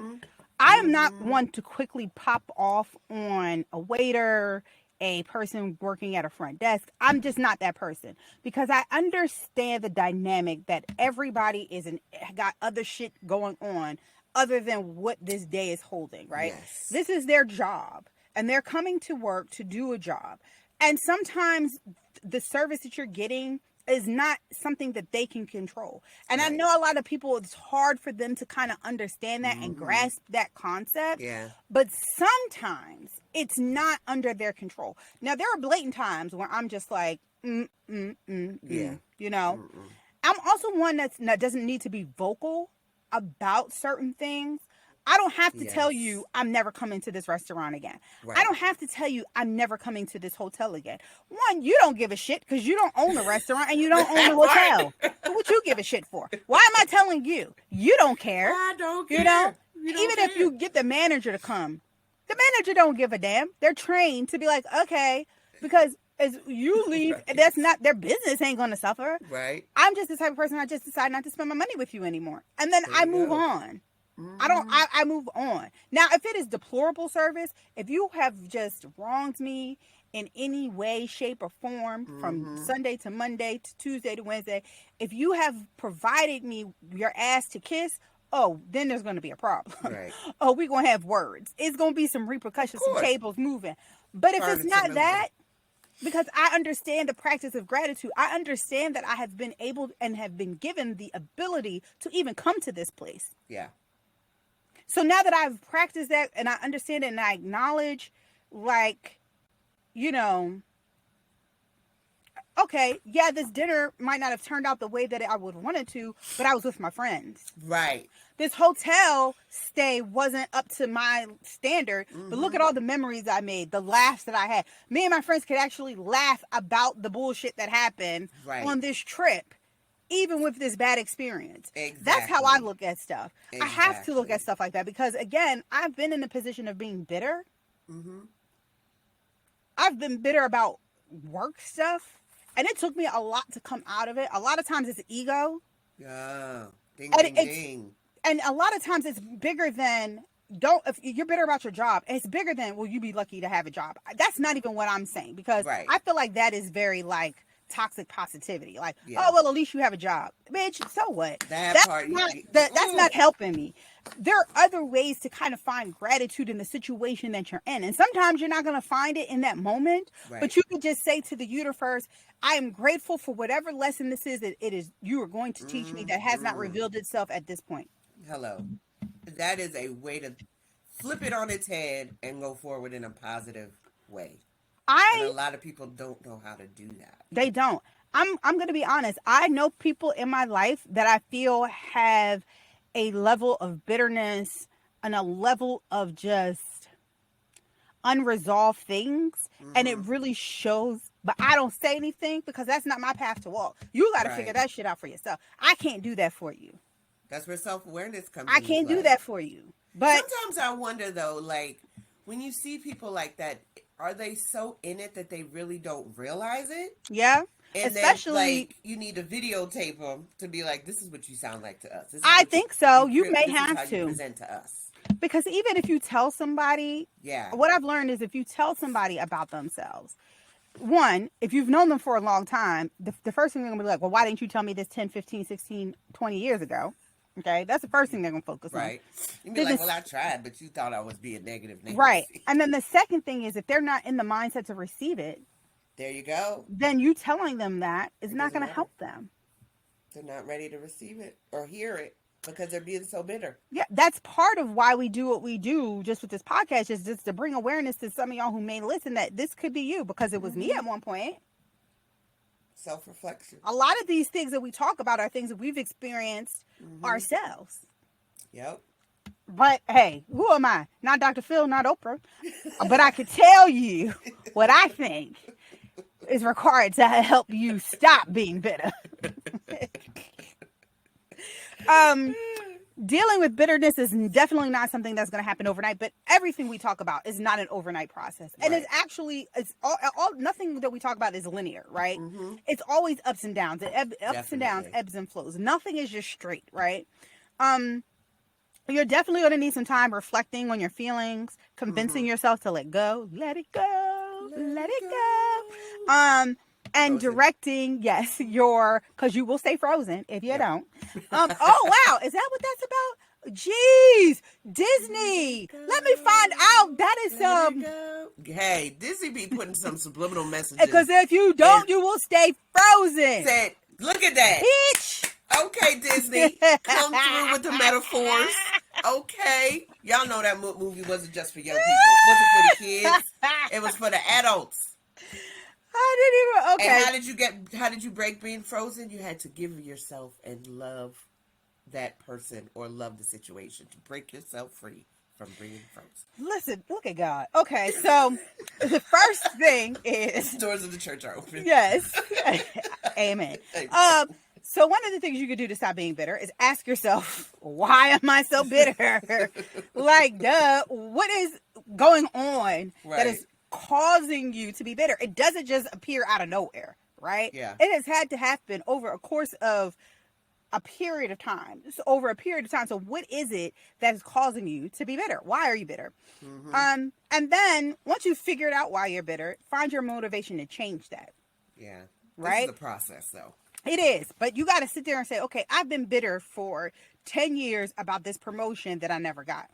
I am not one to quickly pop off on a waiter, a person working at a front desk. I'm just not that person, because I understand the dynamic that everybody got other shit going on other than what this day is holding, right? Yes. This is their job. And they're coming to work to do a job. And sometimes the service that you're getting is not something that they can control. And I know a lot of people, it's hard for them to kind of understand that and grasp that concept. Yeah. But sometimes it's not under their control. Now, there are blatant times where I'm just like, I'm also one that doesn't need to be vocal about certain things. I don't have to tell you I'm never coming to this restaurant again. Right. I don't have to tell you I'm never coming to this hotel again. One, you don't give a shit because you don't own the restaurant and you don't own the hotel. So what you give a shit for? Why am I telling you? You don't care. I don't care. Even if you get the manager to come, the manager don't give a damn. They're trained to be like, okay, because as you leave, that's not their business. Ain't going to suffer. Right. I'm just the type of person, I just decide not to spend my money with you anymore, and then I move on. I move on. Now, if it is deplorable service, if you have just wronged me in any way, shape, or form, from Sunday to Monday to Tuesday to Wednesday, if you have provided me your ass to kiss, oh, then there's going to be a problem. Right. Oh, we're going to have words. It's going to be some repercussions, some tables moving. But if it's not that, because I understand the practice of gratitude, I understand that I have been able and have been given the ability to even come to this place. Yeah. So now that I've practiced that and I understand it and I acknowledge, like, you know, okay, yeah, this dinner might not have turned out the way that I would have wanted to, but I was with my friends. Right. This hotel stay wasn't up to my standard, but look at all the memories I made, the laughs that I had. Me and my friends could actually laugh about the bullshit that happened on this trip, even with this bad experience. Exactly. That's how I look at stuff. I have to look at stuff like that because, again, I've been in a position of being bitter. I've been bitter about work stuff, and it took me a lot to come out of it. A lot of times it's ego. Yeah. Ding, And ding, ding. And a lot of times it's bigger than, if you're bitter about your job, it's bigger than, well, you be lucky to have a job. That's not even what I'm saying, because I feel like that is very, like, toxic positivity. Like, oh, well, at least you have a job. Bitch, so what? That's not helping me. There are other ways to kind of find gratitude in the situation that you're in. And sometimes you're not going to find it in that moment, but you could just say to the universe, I am grateful for whatever lesson this is that it is you are going to teach me that has not revealed itself at this point. Hello. That is a way to flip it on its head and go forward in a positive way. And a lot of people don't know how to do that. They don't. I'm going to be honest. I know people in my life that I feel have a level of bitterness and a level of just unresolved things. And it really shows, but I don't say anything because that's not my path to walk. You got to figure that shit out for yourself. I can't do that for you. That's where self-awareness comes in. I can't do that for you. But sometimes I wonder, though, like, when you see people like that, are they so in it that they really don't realize it? Yeah. And especially, then, like, you need to videotape them to be like, this is what you sound like to us. I think so. You may have to. You present to us. Because even if you tell somebody, what I've learned is if you tell somebody about themselves, one, if you've known them for a long time, the first thing they're going to be like, well, why didn't you tell me this 10, 15, 16, 20 years ago? Okay, that's the first thing they're going to focus on. Right. You'd be like, well, I tried, but you thought I was being negative. Right. And then the second thing is if they're not in the mindset to receive it, there you go. Then you telling them that is not going to help them. They're not ready to receive it or hear it because they're being so bitter. Yeah, that's part of why we do what we do just with this podcast, just to bring awareness to some of y'all who may listen that this could be you, because it was me at one point. Self-reflection. A lot of these things that we talk about are things that we've experienced ourselves. Yep. But hey, who am I? Not Dr. Phil, not Oprah. But I could tell you what I think is required to help you stop being bitter. Dealing with bitterness is definitely not something that's going to happen overnight, but everything we talk about is not an overnight process. And it's actually, nothing that we talk about is linear, right? It's always ups and downs, ups and downs, ebbs and flows. Nothing is just straight, right? You're definitely going to need some time reflecting on your feelings, convincing yourself to let go, let it go, let it go. And frozen. Directing, yes, because you will stay frozen if you don't. Oh, wow. Is that what that's about? Jeez, Disney. Let me find out. That is Hey, Disney be putting some subliminal messages. Because if you don't, you will stay frozen. Said, look at that. Bitch. Okay, Disney. Come through with the metaphors. Okay. Y'all know that movie wasn't just for young people. It wasn't for the kids. It was for the adults. I didn't even, And how did you break being frozen? You had to give yourself and love that person or love the situation to break yourself free from being frozen. Listen, look at God. Okay, so the first thing is... The doors of the church are open. Yes. Amen. So one of the things you could do to stop being bitter is ask yourself, why am I so bitter? Like, duh, what is going on that is causing you to be bitter? It doesn't just appear out of nowhere, right? Yeah. It has had to happen over a course of a period of time. So over a period of time. So what is it that is causing you to be bitter? Why are you bitter? And then once you've figured out why you're bitter, find your motivation to change that. Yeah. Right? This is a process, though. It is. But you got to sit there and say, okay, I've been bitter for 10 years about this promotion that I never got.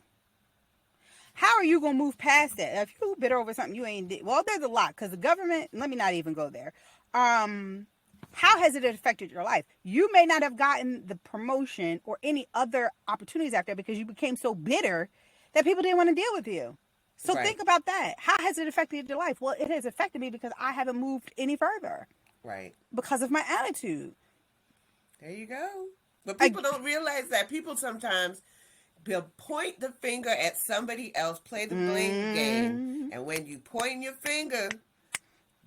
How are you going to move past that? If you're bitter over something you ain't did, well, there's a lot, because the government, let me not even go there. How has it affected your life? You may not have gotten the promotion or any other opportunities out there because you became so bitter that people didn't want to deal with you. So Right. think about that. How has it affected your life? Well, it has affected me because I haven't moved any further. Right. Because of my attitude. There you go. But people don't realize that. People sometimes will point the finger at somebody else, play the blame game. And when you point your finger,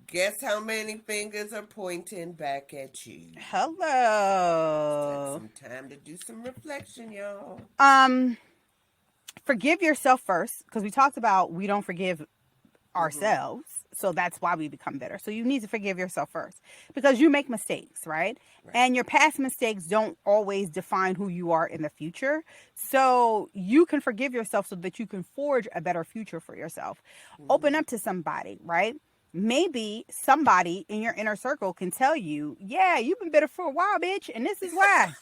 guess how many fingers are pointing back at you? Hello. Take some time to do some reflection, y'all. Forgive yourself first, because we talked about we don't forgive ourselves. So that's why we become bitter. So you need to forgive yourself first, because you make mistakes, right? And your past mistakes don't always define who you are in the future. So you can forgive yourself so that you can forge a better future for yourself. Open up to somebody, right? Maybe somebody in your inner circle can tell you, yeah, you've been bitter for a while, bitch, and this is why.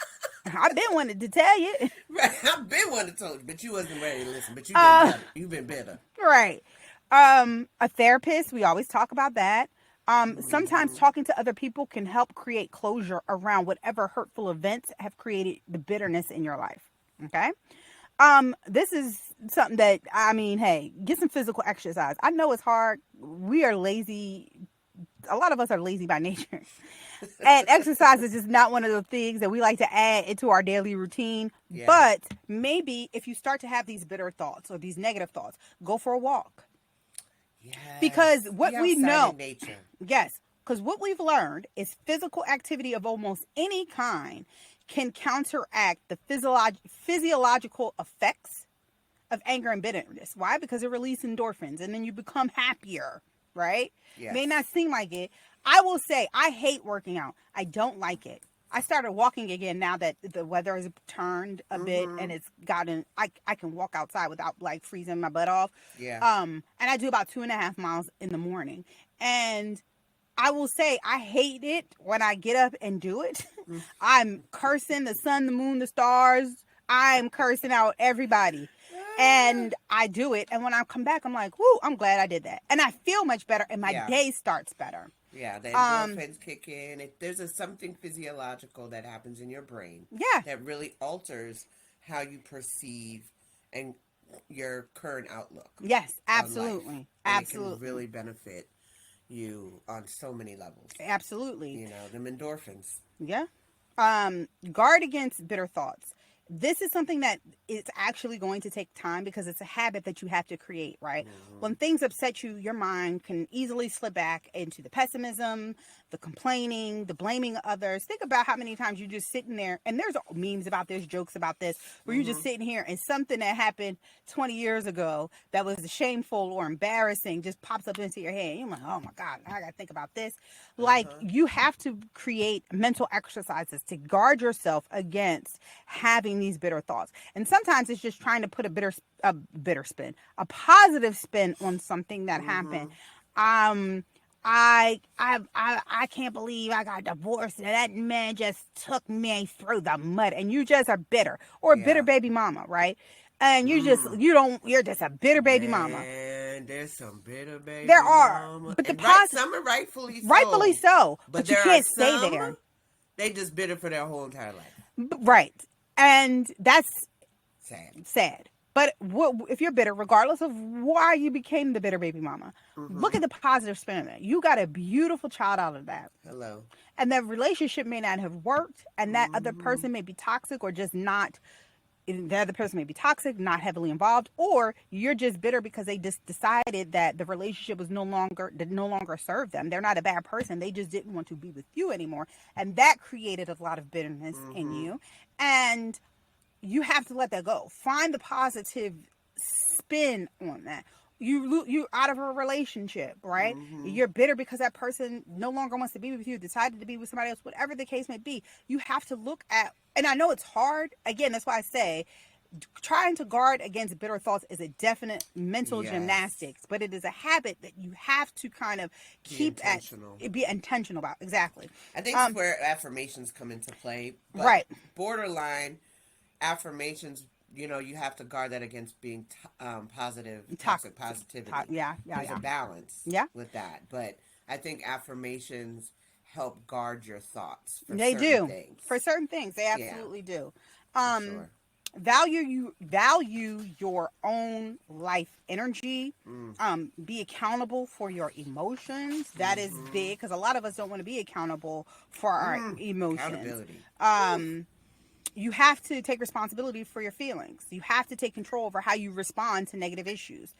I've been wanting to tell you. Right. I've been wanting to tell you, but you wasn't ready to listen. But you've been better. You've been better. Right. A therapist, we always talk about that. Sometimes talking to other people can help create closure around whatever hurtful events have created the bitterness in your life. Okay. This is something that, I mean, hey, get some physical exercise. I know it's hard. We are lazy. A lot of us are lazy by nature. And exercise is just not one of those things that we like to add into our daily routine. Yeah. But maybe if you start to have these bitter thoughts or these negative thoughts, go for a walk. Yes. Because what we know, nature. Yes, because what we've learned is physical activity of almost any kind can counteract the physiological effects of anger and bitterness. Why? Because it releases endorphins and then you become happier, right? Yes. May not seem like it. I will say I hate working out. I don't like it. I started walking again now that the weather has turned a bit and it's gotten, I can walk outside without like freezing my butt off. Yeah. And I do about 2.5 miles in the morning. And I will say I hate it when I get up and do it. I'm cursing the sun, the moon, the stars. I'm cursing out everybody. And I do it. And when I come back, I'm like, whoo, I'm glad I did that. And I feel much better and my day starts better. Yeah, the endorphins kick in. There's something physiological that happens in your brain. Yeah. That really alters how you perceive and your current outlook. Yes, absolutely. Absolutely. It can really benefit you on so many levels. Absolutely. You know, them endorphins. Yeah. Guard against bitter thoughts. This is something that is actually going to take time because it's a habit that you have to create, right? When things upset you, your mind can easily slip back into the pessimism, the complaining, the blaming others. Think about how many times you just sitting there, and there's memes about this, jokes about this, where you're just sitting here and something that happened 20 years ago that was shameful or embarrassing just pops up into your head. You're like, oh my God, I got to think about this. Like, you have to create mental exercises to guard yourself against having these bitter thoughts. And sometimes it's just trying to put a positive spin on something that happened. I can't believe I got divorced and that man just took me through the mud, and you just are bitter, or a bitter baby mama, right? And you're just a bitter baby mama. And there's some bitter baby there are mama. But some are rightfully so, but you can't stay some, there. They just bitter for their whole entire life. Right. And that's sad. But if you're bitter, regardless of why you became the bitter baby mama, look at the positive spin of it. You got a beautiful child out of that. Hello. And the relationship may not have worked, and that other person may be toxic or just not. The other person may be toxic, not heavily involved, or you're just bitter because they just decided that the relationship was no longer serve them. They're not a bad person. They just didn't want to be with you anymore. And that created a lot of bitterness in you. And you have to let that go. Find the positive spin on that. you out of a relationship, right? You're bitter because that person no longer wants to be with you, decided to be with somebody else, whatever the case may be. You have to look at, and I know it's hard. Again, that's why I say trying to guard against bitter thoughts is a definite mental gymnastics, but it is a habit that you have to kind of be intentional about. Exactly. I think that's where affirmations come into play. But right. Borderline affirmations, you have to guard that against being positive, toxic positivity. There's a balance with that. But I think affirmations help guard your thoughts for certain things. For certain things. They absolutely do. Sure. Value your own life energy. Be accountable for your emotions. That is big, because a lot of us don't want to be accountable for our emotions. Accountability. You have to take responsibility for your feelings. You have to take control over how you respond to negative issues.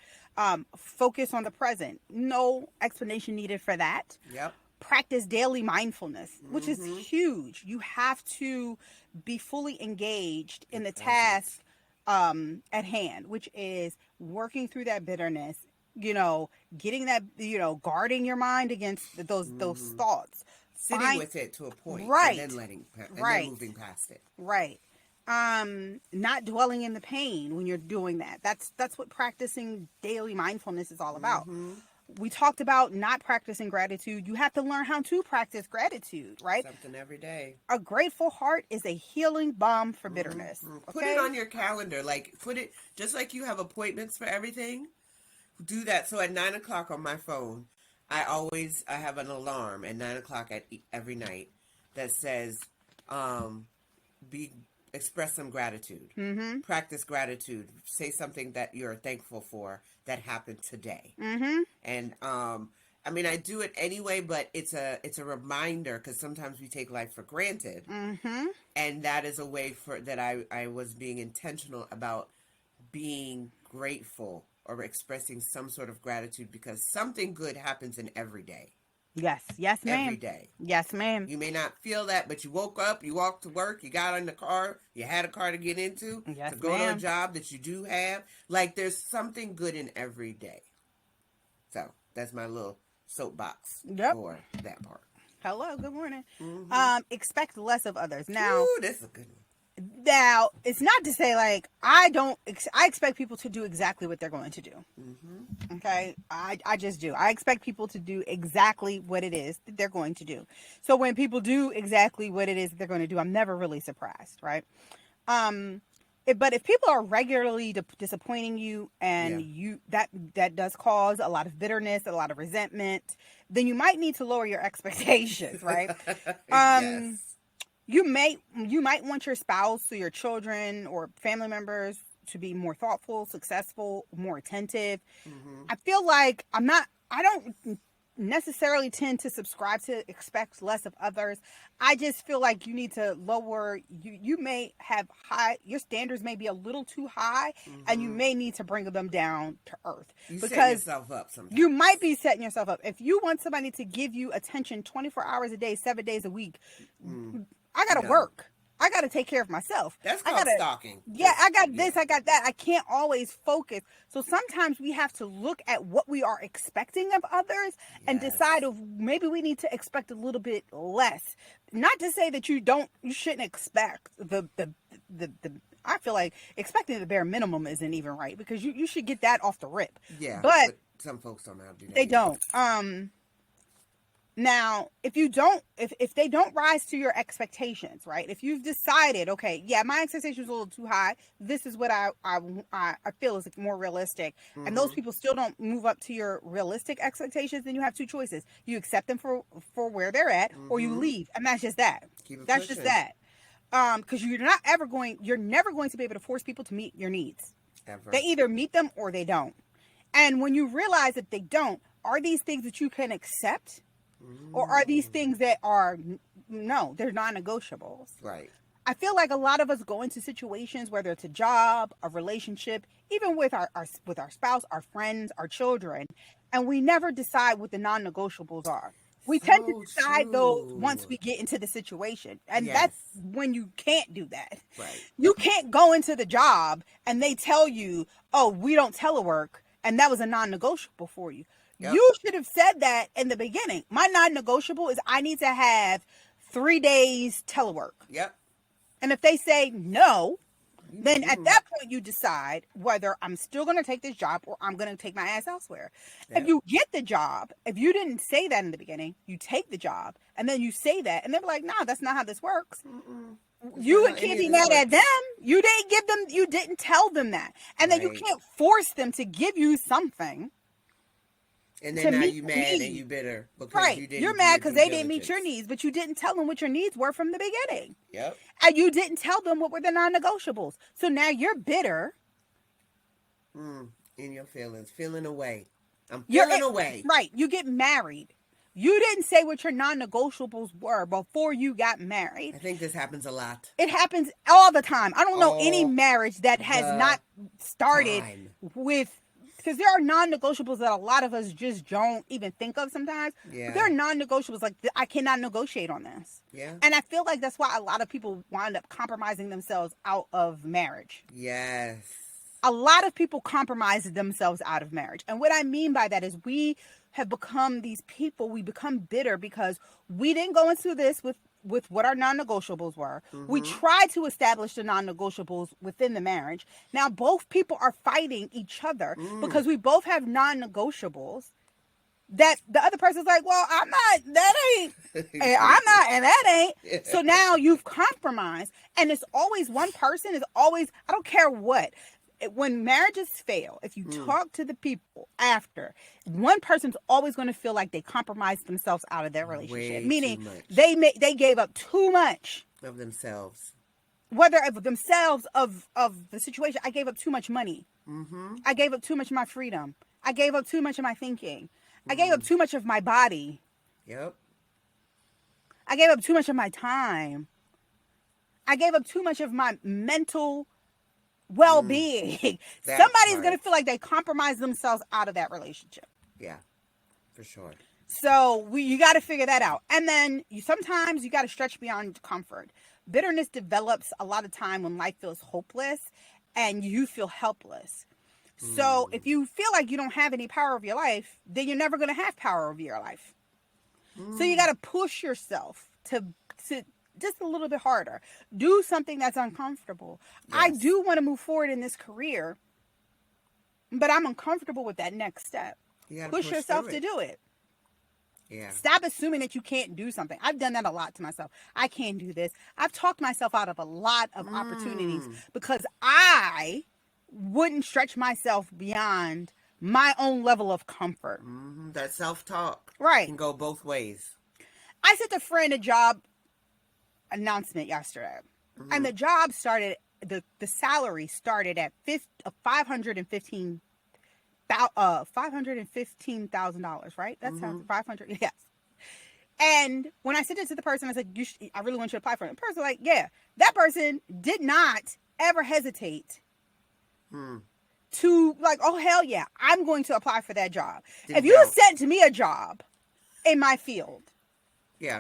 Focus on the present. No explanation needed for that. Yep. Practice daily mindfulness, which is huge. You have to be fully engaged in the task at hand, which is working through that bitterness, getting that, guarding your mind against those thoughts. Sitting with it to a point, right? And then then moving past it, right? Not dwelling in the pain when you're doing that. That's what practicing daily mindfulness is all about. We talked about not practicing gratitude. You have to learn how to practice gratitude, right? Something every day. A grateful heart is a healing balm for bitterness. Okay? Put it on your calendar. Put it, just like you have appointments for everything. Do that. So at 9:00 on my phone, I have an alarm at 9:00 every night that says, express some gratitude. Practice gratitude. Say something that you're thankful for that happened today. And I do it anyway, but it's a reminder, because sometimes we take life for granted. And that is a way that I was being intentional about being grateful or expressing some sort of gratitude, because something good happens in every day. Yes, ma'am. Every day. Yes, ma'am. You may not feel that, but you woke up, you walked to work, you got in the car, you had a car to get into, to go to a job that you do have. There's something good in every day. So that's my little soapbox for that part. Hello, good morning. Expect less of others. Now, ooh, that's a good one. Now, it's not to say I expect people to do exactly what they're going to do. Okay. I just do. I expect people to do exactly what it is that they're going to do. So when people do exactly what it is that they're going to do, I'm never really surprised. Right. But if people are regularly disappointing you, and that does cause a lot of bitterness, a lot of resentment, then you might need to lower your expectations. Right. Yes. You might want your spouse or your children or family members to be more thoughtful, successful, more attentive. I feel like I don't necessarily tend to subscribe to expect less of others. I just feel like you need to lower, you may have your standards may be a little too high, and you may need to bring them down to earth. Because setting yourself up sometimes. You might be setting yourself up. If you want somebody to give you attention 24 hours a day, 7 days a week, I gotta work. I gotta take care of myself. That's called stalking. Yeah, I got this, I got that. I can't always focus. So sometimes we have to look at what we are expecting of others and decide if maybe we need to expect a little bit less. Not to say that you shouldn't expect the I feel like expecting the bare minimum isn't even right, because you should get that off the rip. Yeah. But some folks don't know how to do that. They don't. Now, if they don't rise to your expectations, right? If you've decided, okay, my expectations are a little too high, this is what I feel is more realistic, and those people still don't move up to your realistic expectations, then you have two choices. You accept them for where they're at, or you leave, and that's just that. That's just that. Because you're never going to be able to force people to meet your needs. Ever. They either meet them or they don't. And when you realize that they don't, are these things that you can accept? Or are these things that are, no, they're non-negotiables. Right. I feel like a lot of us go into situations, whether it's a job, a relationship, even with our spouse, our friends, our children, and we never decide what the non-negotiables are. We tend to decide those once we get into the situation. And that's when you can't do that. Right. You can't go into the job and they tell you, oh, we don't telework. and that was a non-negotiable for you. Yep. You should have said that in the beginning. My non-negotiable is I need to have 3 days telework. Yep. And if they say no, then at that point you decide whether I'm still going to take this job or I'm going to take my ass elsewhere. Yep. If you get the job, if you didn't say that in the beginning, you take the job and then you say that and they're like, nah, that's not how this works. You can't be mad at them. You didn't tell them that. And then you can't force them to give you something. And then now you mad and you bitter because you didn't. You're mad because they didn't meet your needs, but you didn't tell them what your needs were from the beginning. Yep. And you didn't tell them what were the non-negotiables. So now you're bitter. In your feelings, feeling away. I'm feeling away. Right. You get married. You didn't say what your non-negotiables were before you got married. I think this happens a lot. It happens all the time. I don't know any marriage that has not started with... Because there are non-negotiables that a lot of us just don't even think of sometimes. Yeah. But there are non-negotiables like, I cannot negotiate on this. Yeah. And I feel like that's why a lot of people wind up compromising themselves out of marriage. Yes. A lot of people compromise themselves out of marriage. And what I mean by that is we have become these people, we become bitter because we didn't go into this with what our non-negotiables were. We tried to establish the non-negotiables within the marriage. Now both people are fighting each other because we both have non-negotiables that the other person's like, well, I'm not, that ain't, and I'm not, and that ain't. Yeah. So now you've compromised, and it's always one person is always, I don't care what. When marriages fail, if you talk to the people after, one person's always going to feel like they compromised themselves out of their relationship. Meaning they gave up too much of themselves. Whether of themselves, of the situation. I gave up too much money. I gave up too much of my freedom. I gave up too much of my thinking. I gave up too much of my body. Yep. I gave up too much of my time. I gave up too much of my mental well-being. Somebody's going to feel like they compromised themselves out of that relationship. Yeah, for sure. So you got to figure that out. And then sometimes you got to stretch beyond comfort. Bitterness develops a lot of time when life feels hopeless and you feel helpless. So if you feel like you don't have any power over your life, then you're never going to have power over your life. So you got to push yourself to just a little bit harder. Do something that's uncomfortable. Yes. I do want to move forward in this career, but I'm uncomfortable with that next step. You push yourself to do it. Yeah. Stop assuming that you can't do something. I've done that a lot to myself. I can't do this. I've talked myself out of a lot of opportunities because I wouldn't stretch myself beyond my own level of comfort. That self-talk can go both ways. I sent a friend a job announcement yesterday, and the job started, the salary started at $515,000, right? That sounds 500. Yes. And when I sent it to the person, I said, I really want you to apply for it. The person was like, yeah. That person did not ever hesitate to like, oh, hell yeah, I'm going to apply for that job. If you sent to me a job in my field,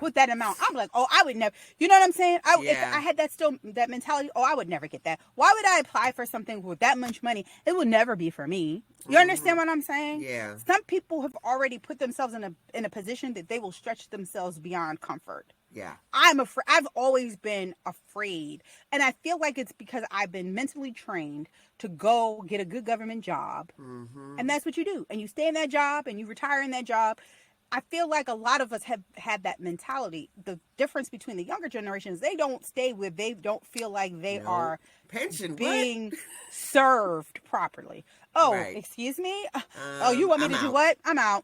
with that amount, I'm like, oh, I would never, you know what I'm saying? If I had that mentality, oh, I would never get that. Why would I apply for something with that much money? It would never be for me. You understand what I'm saying? Yeah. Some people have already put themselves in a position that they will stretch themselves beyond comfort. Yeah. I've always been afraid. And I feel like it's because I've been mentally trained to go get a good government job. And that's what you do. And you stay in that job and you retire in that job. I feel like a lot of us have had that mentality. The difference between the younger generations, they don't stay with, they don't feel like they are being served properly. Oh, excuse me? You want me to do what? I'm out.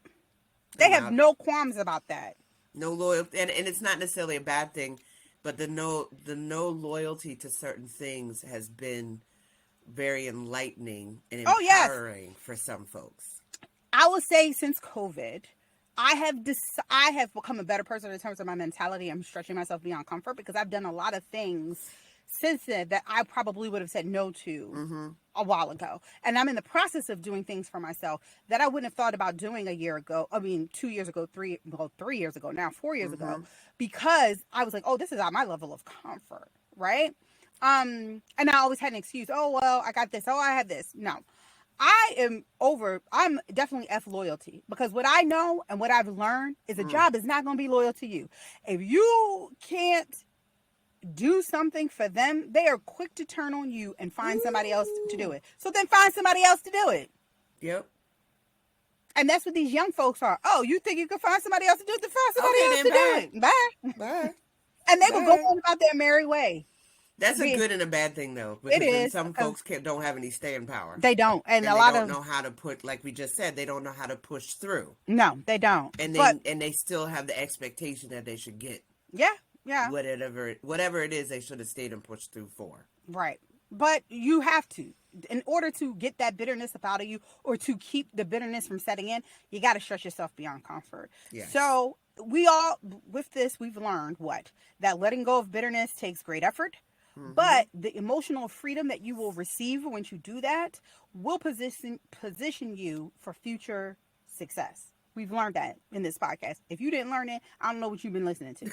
They have no qualms about that. No loyalty. And it's not necessarily a bad thing, but the no loyalty to certain things has been very enlightening and empowering for some folks. I will say since COVID, I have become a better person in terms of my mentality. I'm stretching myself beyond comfort because I've done a lot of things since then that I probably would have said no to a while ago. And I'm in the process of doing things for myself that I wouldn't have thought about doing a year ago. I mean, 2 years ago, 3 years ago, now 4 years ago, because I was like, oh, this is at my level of comfort. Right. And I always had an excuse. Oh, well, I got this. Oh, I had this. No. I'm definitely F loyalty, because what I know and what I've learned is a job is not going to be loyal to you. If you can't do something for them, they are quick to turn on you and find somebody else to do it. So then find somebody else to do it. Yep. And that's what these young folks are. Oh, you think you can find somebody else to do it? Then find somebody else to do it. Bye. Bye. And they will go on about their merry way. That's a good and a bad thing, though. Because it is. Some folks don't have any staying power. They don't. And a they lot don't know how to like we just said, they don't know how to push through. No, they don't. And they still have the expectation that they should get. Yeah. Yeah. Whatever it is, they should have stayed and pushed through for. Right. But you have to. In order to get that bitterness up out of you, or to keep the bitterness from setting in, you got to stretch yourself beyond comfort. Yes. So with this, we've learned that letting go of bitterness takes great effort. Mm-hmm. But the emotional freedom that you will receive once you do that will position you for future success. We've learned that in this podcast. If you didn't learn it, I don't know what you've been listening to.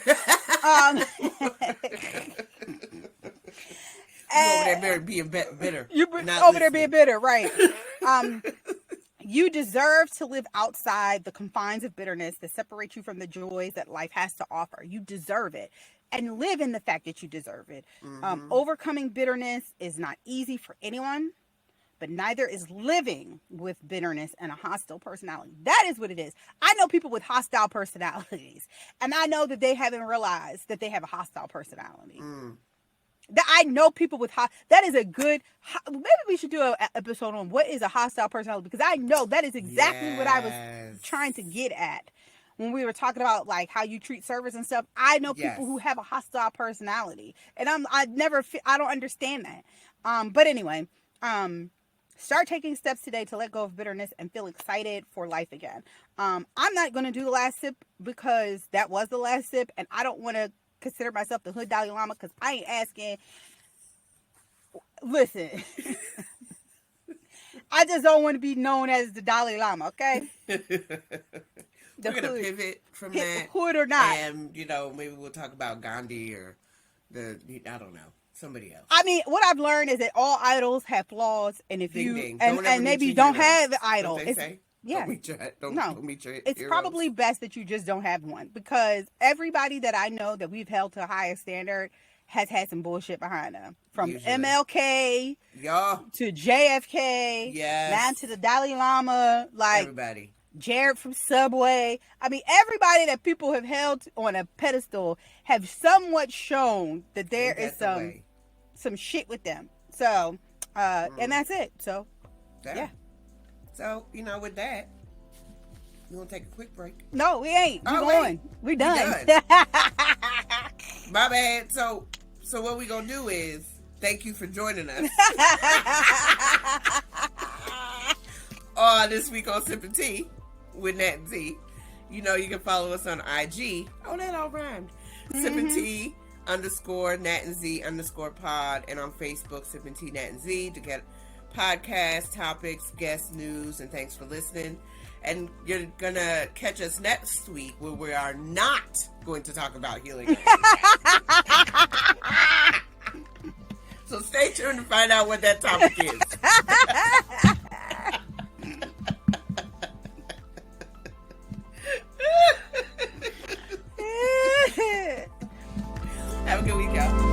You're over there being bitter. You're over there being bitter, right? You deserve to live outside the confines of bitterness that separate you from the joys that life has to offer. You deserve it. And live in the fact that you deserve it. Mm-hmm. Overcoming bitterness is not easy for anyone, but neither is living with bitterness and a hostile personality. That is what it is. I know people with hostile personalities, and I know that they haven't realized that they have a hostile personality. That I know people with that is a good. Maybe we should do an episode on what is a hostile personality, because I know that is exactly what I was trying to get at when we were talking about like how you treat servers and stuff. I know people who have a hostile personality, and I don't understand that. But anyway, start taking steps today to let go of bitterness and feel excited for life again. I'm not going to do the last sip because that was the last sip, and I don't want to consider myself the hood Dalai Lama, because I ain't asking. Listen, I just don't want to be known as the Dalai Lama, okay? We're going to pivot from that. Hood or not. And, maybe we'll talk about Gandhi or I don't know, somebody else. I mean, what I've learned is that all idols have flaws, and if and maybe you don't have an idol. Don't they say? Yeah. Don't meet your It's heroes. Probably best that you just don't have one, because everybody that I know that we've held to a higher standard has had some bullshit behind them. From MLK to JFK, now to the Dalai Lama, like everybody. Jared from Subway. I mean, everybody that people have held on a pedestal have somewhat shown that there is some shit with them. So, and that's it. So, yeah. So, with that, you want to take a quick break? No, we ain't. We're going. We're done. My bad. So what we going to do is, thank you for joining us. This week on Sippin' Tea with Nat and Z. You can follow us on IG. Oh, that all rhymed. Sippin' Tea _ Nat and Z _ pod. And on Facebook, Sippin' Tea Nat and Z, to get podcast topics, guest news, and thanks for listening. And you're gonna catch us next week where we are not going to talk about healing. So stay tuned to find out what that topic is. Have a good week, y'all.